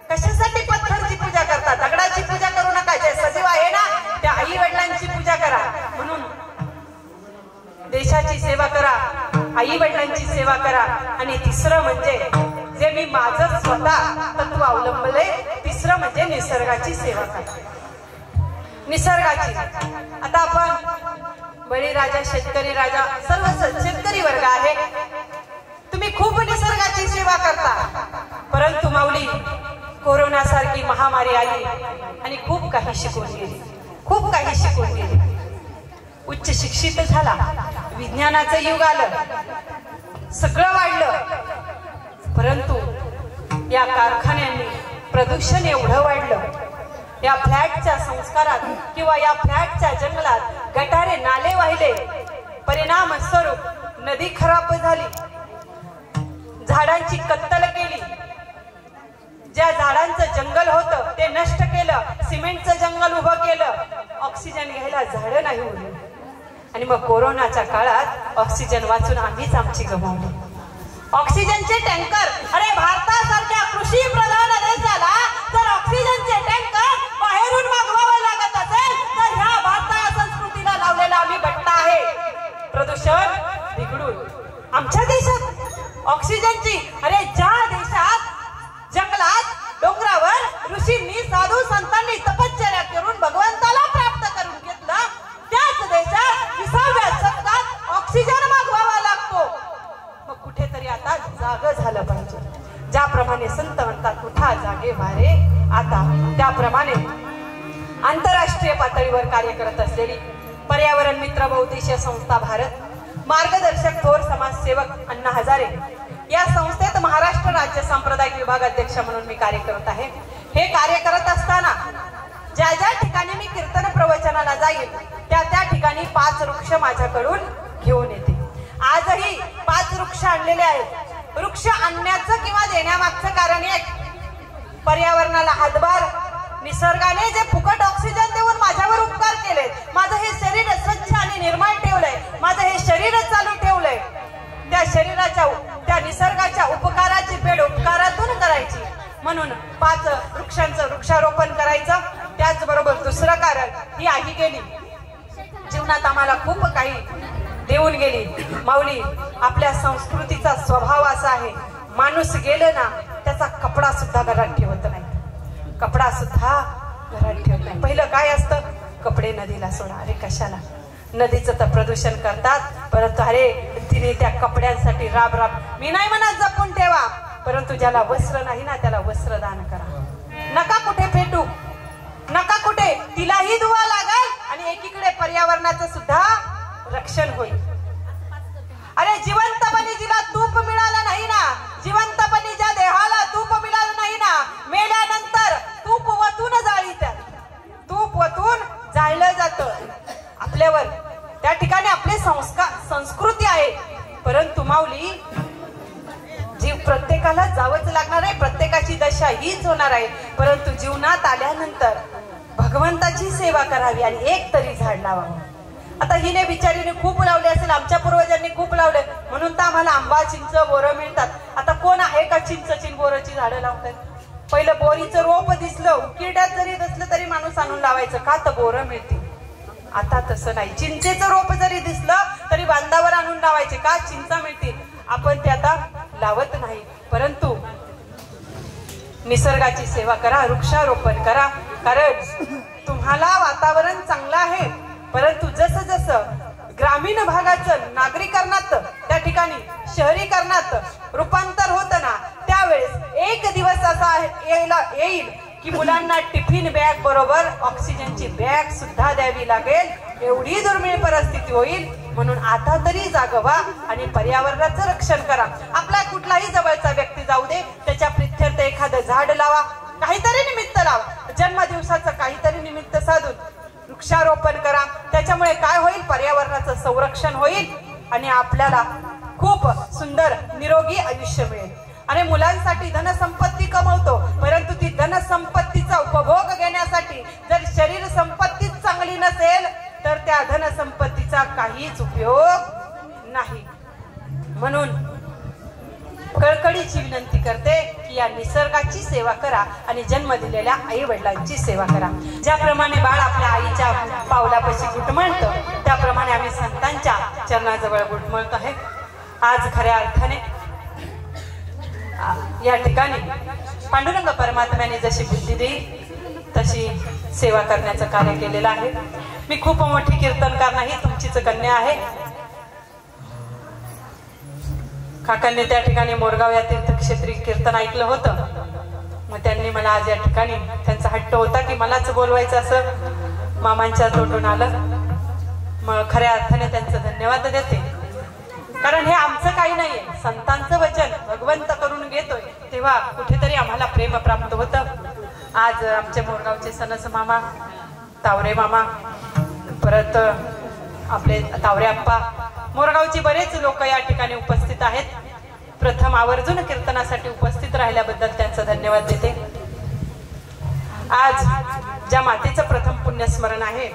कशासाठी पत्थरची पूजा करतात? दगडाची पूजा करू नका. जे सजीव आहे ना त्या आई वडिलांची पूजा करा. म्हणून देशाची सेवा करा, आई वडिलांची सेवा करा. आणि तिसरं म्हणजे जे मी माझं स्वतः तत्व अवलंबले, तिसरं म्हणजे निसर्गाची सेवा करा. निसर्गाची. आता आपण बळीराजा, शेतकरी राजा, सर्व शेतकरी वर्ग आहे. तुम्ही खूप निसर्गाची सेवा महामारी आली आणि खूप काही शिकून गेली, खूप काही शिकून गेली. उच्च शिक्षित झाला, विज्ञानाचं युग आलं, सगळं वाढलं. परंतु या कारखान्यांनी प्रदूषण एवढं वाढलं, या फ्लॅटच्या संस्कारात किंवा या फ्लॅटच्या जंगलात गटारे नाले वाहिले. परिणाम स्वरूप नदी खराब झाली, झाडांची कत्तल केली. ज्या झाडांचं जंगल होतं ते नष्ट केलं, सिमेंटचं जंगल उभं केलं. ऑक्सिजन घ्यायला झाडं नाही उरली. आणि मग कोरोनाच्या काळात ऑक्सिजन वाचून आम्हीच आमची गमावली. ऑक्सिजनचे टँकर, अरे भारतासारख्या कृषी प्रधान देशाला जर ऑक्सिजनचे टँकर बाहेरून मागवावे लागत असेल तर ह्या भारतीय संस्कृतीला लावलेला आम्ही बट्टा आहे. प्रदूषण बिघडून आमच्या देशात ऑक्सिजनची, अरे ज्या देशात जंगलात डोंगरावर ऋषींनी साधू संतांनी तपश्चर्या करून भगवंताला प्राप्त करून घेतलं, त्याच देशात 20व्या शतकात ऑक्सिजन मागवावा लागतो. मग कुठेतरी आता जाग झालं पाहिजे. ज्याप्रमाणे संत म्हणतात उठा जागे वारे, आता त्याप्रमाणे आंतरराष्ट्रीय पातळीवर कार्य करत असलेली पर्यावरण मित्र बहुउद्देशीय संस्था भारत, मार्गदर्शक थोर समाजसेवक अण्णा हजारे या संस्थेत महाराष्ट्र राज्य सांप्रदायिक विभाग अध्यक्ष म्हणून मी कार्य करत आहे. हे कार्य करत असताना ज्या ज्या ठिकाणी मी कीर्तन प्रवचनाला जाईल त्या ठिकाणी 5 वृक्ष माझ्याकडून घेऊन येते. आजही 5 वृक्ष आणलेले आहेत. वृक्ष आणण्याचं किंवा देण्यामागचं कारण एक, पर्यावरणाला हातभार, निसर्गाने जे फुकट ऑक्सिजन देऊन माझ्यावर उपकार केले, माझं हे शरीर स्वच्छ आणि निर्मळ ठेवलंय, माझं हे शरीर चालू ठेवलंय, त्या शरीराच्या त्या निसर्गाच्या उपकाराची फेड उपकारातून करायची. म्हणून 5 वृक्षांचं वृक्षारोपण करायचं. त्याचबरोबर दुसरं कारण, ही आई गेली, जीवनात आम्हाला खूप काही देऊन गेली. माऊली, आपल्या संस्कृतीचा स्वभाव असा आहे, माणूस गेलं ना त्याचा कपडा सुद्धा घरात ठेवत नाही, कपडा सुद्धा घरात ठेवत नाही. पहिलं काय असतं, कपडे नदीला सोडा. अरे कशाला, नदीचं तर प्रदूषण करतात, परंतु अरे तिने त्या कपड्यांसाठी राब राब, मी नाही म्हणत जपून ठेवा, परंतु ज्याला वस्त्र नाही ना त्याला वस्त्र दान करा. नका कुठे फेटू, नका कुठे, तिलाही धुवा लागल आणि एकीकडे पर्यावरणाचं सुद्धा रक्षण होईल. अरे जिवंतपणी जिला तूप मिळालं नाही ना, जिवंतपणी ज्या देहाला तूप मिळालं नाही ना, मेल्यानंतर तूप वतून जाळीतात, तूप वतून जाळलं जातं आपल्यावर. त्या ठिकाणी आपले संस्कार संस्कृती आहे. परंतु माऊली, जीव प्रत्येकाला जावंच लागणार आहे, प्रत्येकाची दशा हीच होणार आहे. परंतु जीवनात आल्यानंतर भगवंताची सेवा करावी आणि एक तरी झाड लावावं. आता हिने बिचारीने खूप लावले असेल, आमच्या पूर्वजांनी खूप लावले म्हणून तर आम्हाला आंबा, चिंच, बोरं मिळतात. आता कोण आहे का चिंचची बोराची झाडं लावतात? पहिलं बोरीचं रोप दिसलं, उकिरड्यात जरी दिसलं तरी माणूस आणून लावायचं, का तर बोरं मिळतील. आता तसं नाही, चिंचेचं रोप जरी दिसलं तरी बांधावर आणून लावायचे, का चिंचा मिळतील. आपण ते आता लावत नाही. परंतु निसर्गाची सेवा करा, वृक्षारोपण करा. कारण तुम्हाला वातावरण चांगलं आहे, परंतु जसं जसं ग्रामीण भागाचं नागरीकरणात त्या ठिकाणी शहरीकरणात रूपांतर होतं ना, त्यावेळेस एक दिवस असा येईल की मुलांना टिफिन बॅग बरोबर ऑक्सिजनची बॅग सुद्धा द्यावी लागेल, एवढी दुर्मिळ परिस्थिती होईल. म्हणून आता तरी जागवा आणि पर्यावरणाचं रक्षण करा. आपला कुठलाही जवळचा व्यक्ती जाऊ दे, त्याच्या प्रित्यर्थ एखादं झाड लावा, काहीतरी निमित्त लावा, जन्मदिवसाचं काहीतरी निमित्त साधून वृक्षारोपण करा. त्याच्यामुळे काय होईल, पर्यावरणाचं संरक्षण होईल आणि आपल्याला खूप सुंदर निरोगी आयुष्य मिळेल. आणि मुलांसाठी धनसंपत्ती कमवतो, परंतु ती धनसंपत्तीचा उपभोग घेण्यासाठी जर शरीर संपत्तीच चांगली नसेल तर त्या धनसंपत्तीचा काहीच उपयोग नाही. म्हणून कळकळीची विनंती करते की या निसर्गाची सेवा करा आणि जन्म दिलेल्या आई वडिलांची सेवा करा. ज्याप्रमाणे बाळ आपल्या आईच्या पावलापाशी घुटमळतं, त्याप्रमाणे आम्ही संतांच्या चरणाजवळ घुटमळतो आहे. आज खऱ्या अर्थाने या ठिकाणी पांडुरंग परमात्म्याने जशी बुद्धी देईल तशी सेवा करण्याचं कार्य केलेलं आहे. मी खूप मोठी कीर्तनकार नाही, तुमचीच कन्या आहे. काकांनी त्या ठिकाणी मोरगाव या तीर्थक्षेत्री कीर्तन ऐकलं होतं. मग त्यांनी मला आज या ठिकाणी, त्यांचा हट्ट होता की मलाच बोलवायचं असं मामांच्या तोंडून आलं. मग खऱ्या अर्थाने त्यांचं धन्यवाद देते, कारण हे आमचं काही नाहीये, संतांचं वचन भगवंत करून घेतोय तेव्हा कुठेतरी आम्हाला प्रेम प्राप्त होतं. आज आमचे मोरगावचे सणस मामा, तावरे मामा, परत आपले तावरे आप्पा, मोरगावची बरेच लोक या ठिकाणी उपस्थित आहेत. प्रथम आवर्जून कीर्तनासाठी उपस्थित राहिल्याबद्दल त्यांचं धन्यवाद देते. आज ज्या मातेचं प्रथम पुण्यस्मरण आहे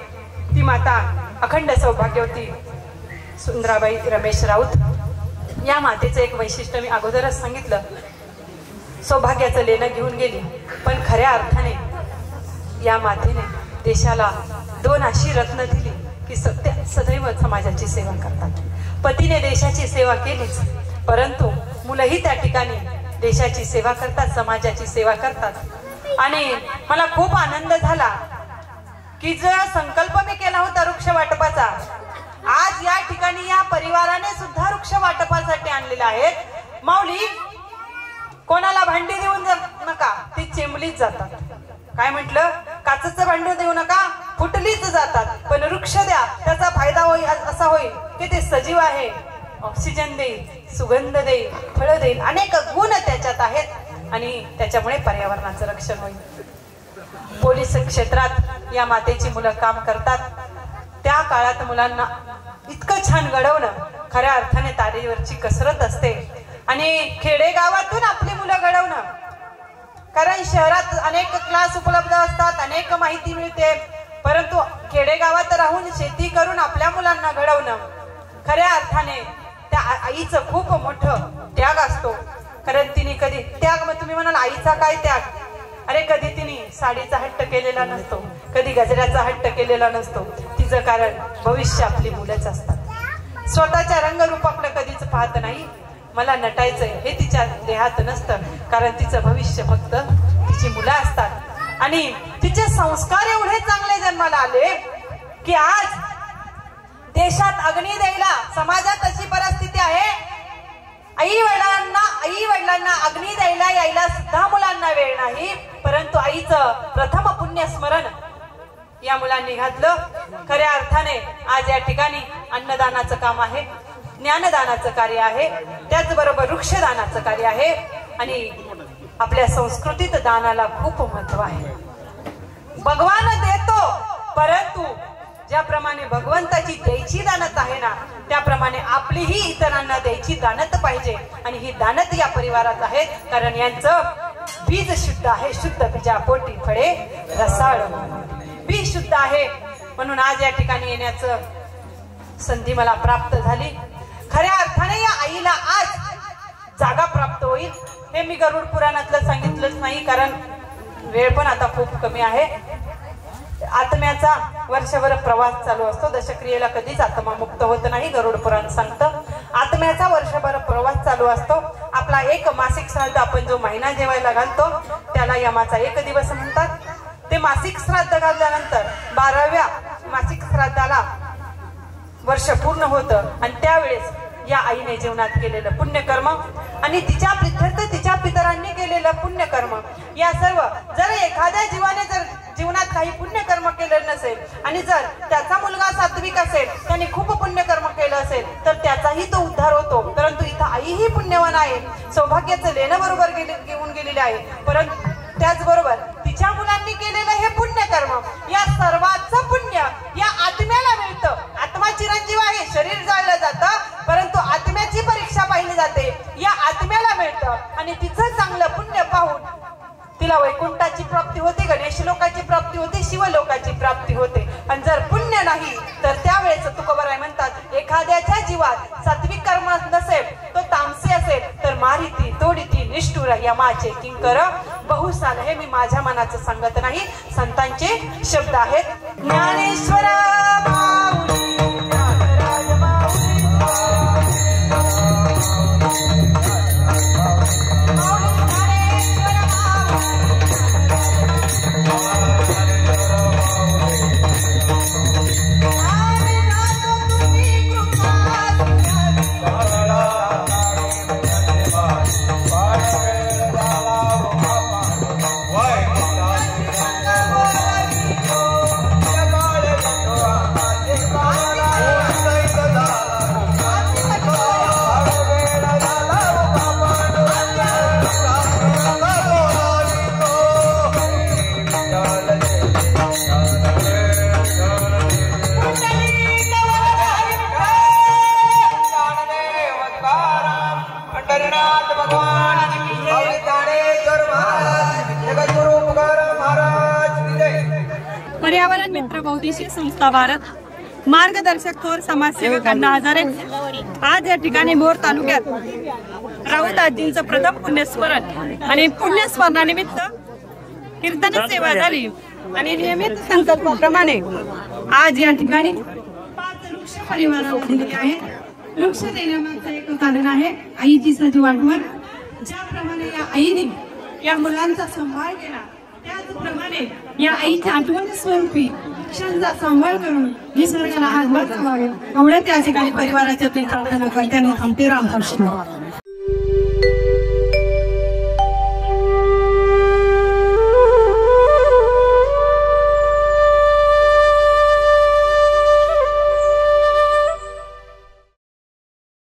ती माता अखंड सौभाग्यवती सुंदराबाई रमेश राऊत. या मातेचं एक वैशिष्ट्य मी अगोदरच सांगितलं, सौभाग्याचं लेणं घेऊन गेली, पण खऱ्या अर्थाने या मातेने देशाला 2 अशी रत्न दिली की सदैव समाजाची सेवा करतात. पतीने देशाची सेवा केलीच, परंतु मुलंही त्या ठिकाणी देशाची सेवा करतात, समाजाची सेवा करतात. आणि मला खूप आनंद झाला की जो संकल्प मी केला होता वृक्ष वाटपाचा, आज या ठिकाणी या परिवाराने सुद्धा वृक्ष वाटपासाठी आणलेला आहे. माऊली, कोणाला भांडी देऊन नका, ती चिमलीच जातात. काय म्हटलं? काचेचं भांडू देऊ नका, फुटलीच जातात. पण वृक्ष द्या, त्याचा फायदा होईल, असा होईल की ते सजीव आहे, ऑक्सिजन देईल, सुगंध देईल, फळ देईल, अनेक गुण त्याच्यात आहेत आणि त्याच्यामुळे पर्यावरणाचं रक्षण होईल. पोलीस क्षेत्रात या मातेची मुलं काम करतात. त्या काळात मुलांना इतकं छान घडवणं खऱ्या अर्थाने तारेवरची कसरत असते. आणि खेडेगावातून आपली मुलं घडवणं, कारण शहरात अनेक क्लास उपलब्ध असतात, अनेक माहिती मिळते, परंतु खेडेगावात राहून शेती करून आपल्या मुलांना घडवणं खऱ्या अर्थाने त्या आईचं खूप मोठं त्याग असतो. कारण तिने कधी त्याग, मग तुम्ही म्हणाल आईचा काय त्याग? अरे कधी तिने साडीचा हट्ट केलेला नसतो, कधी गजऱ्याचा हट्ट केलेला नसतो. तिचं कारण भविष्य आपली मुलंच असतात. स्वतःच्या रंगरूपाकडे कधीच पाहत नाही. मला नटायचंय हे तिच्या देहात नसतं, कारण तिचं भविष्य फक्त तिची मुलं असतात. आणि तिचे संस्कार एवढे चांगले जन्माला आले की आज देशात अग्नी द्यायला, समाजात अशी परिस्थिती आहे, आई वडिलांना अग्नी द्यायला यायला सुद्धा मुलांना वेळ नाही. परंतु आईचं प्रथम पुण्यस्मरण या मुलांनी घातलं. खऱ्या अर्थाने आज या ठिकाणी अन्नदानाचं काम आहे, ज्ञानदानाचं कार्य आहे, त्याचबरोबर वृक्षदानाचं कार्य आहे. आणि आपल्या संस्कृतीत दानाला खूप महत्व आहे. भगवान देतो, परंतु ज्याप्रमाणे भगवंताची द्यायची दानत आहे ना, त्याप्रमाणे आपलीही इतरांना द्यायची दानत पाहिजे. आणि ही दानत या परिवारात आहेत, कारण यांचं बीज शुद्ध आहे. शुद्ध बीजापोटी फळे रसाळ, बीज शुद्ध आहे. म्हणून आज या ठिकाणी येण्याचं संधी मला प्राप्त झाली. खऱ्या अर्थाने या आईला आज जागा प्राप्त होईल. हे मी गरुड पुराणातलं सांगितलंच नाही, कारण वेळ पण आता खूप कमी आहे. आत्म्याचा वर्षभर प्रवास चालू असतो. दशक्रियेला कधीच आत्मा मुक्त होत नाही, गरुड पुराण सांगतं. आत्म्याचा वर्षभर प्रवास चालू असतो. आपला एक मासिक श्राद्ध, आपण जो महिना जेवायला घालतो त्याला यमाचा 1 दिवस म्हणतात. ते मासिक श्राद्ध घातल्यानंतर 12व्या मासिक श्राद्धाला वर्ष पूर्ण होतं. आणि त्यावेळेस या आईने जीवनात केलेलं पुण्यकर्म आणि तिच्या प्रित्यर्थ तिच्या पितरांनी केलेलं पुण्यकर्म, या सर्व, जर एखाद्या जीवाने जर जीवनात काही पुण्यकर्म केलं नसेल आणि जर त्याचा मुलगा सात्विक असेल, त्याने खूप पुण्यकर्म केलं असेल, तर त्याचाही तो उद्धार होतो. परंतु इथं आईही पुण्यवान आहे, सौभाग्याचं लेणं बरोबर घेऊन गेलेले आहे. परंतु त्याचबरोबर तिच्या मुलांनी केलेलं हे पुण्यकर्म, या सर्वांचं पुण्य या आत्म्याला मिळतं. आत्मा चिरंजीव आहे, शरीर जाळलं जातं, परंतु आत्म्याची परीक्षा पाहिली जाते, या आत्म्याला मिळतं. आणि तिचं चांगलं पुण्य पाहून तिला वैकुंठाची प्राप्ती होते, गणेश लोकाची प्राप्ती होते, शिवलोकाची प्राप्ती होते. आणि जर पुण्य नाही तर त्यावेळेस तुकोबराय म्हणतात, एखाद्याच्या जीवात सात्विक कर्म नसेल, तो तामसी असेल, तर मारिती तोडीती निष्ठुर यमाचे किंकर बहुसाल. हे मी माझ्या मनाचं सांगत नाही, संतांचे शब्द आहेत. ज्ञानेश्वर पंढरीनाथ भगवान की जय। ज्ञानेश्वर महाराज जगद्गुरु तुकाराम महाराज की जय। पर्यावरण मित्र बहुउद्देशीय संस्था भारत मार्गदर्शक थोर समाजसेवकांना आजारे आज या ठिकाणी भोर तालुक्यात राऊताजींचं प्रथम पुण्यस्मरण आणि पुण्यस्मरणानिमित्त कीर्तन सेवा झाली आणि नियमित संकल्पाप्रमाणे आज या ठिकाणी 5 वृक्ष परिवाराला दिले आहे। वृक्ष देण्यामागचं एक कारण आहे आईची सजीव आठवण। ज्याप्रमाणे या आईने या मुलांचा सांभाळ केला त्याचप्रमाणे या आईच्या आठवणी स्वरूपी वृक्षांचा सांभाळ करून निसर्गाला हातभार लावावे एवढ्या त्या ठिकाणी परिवाराच्या प्रार्थना करताना थांबते रामकृष्ण।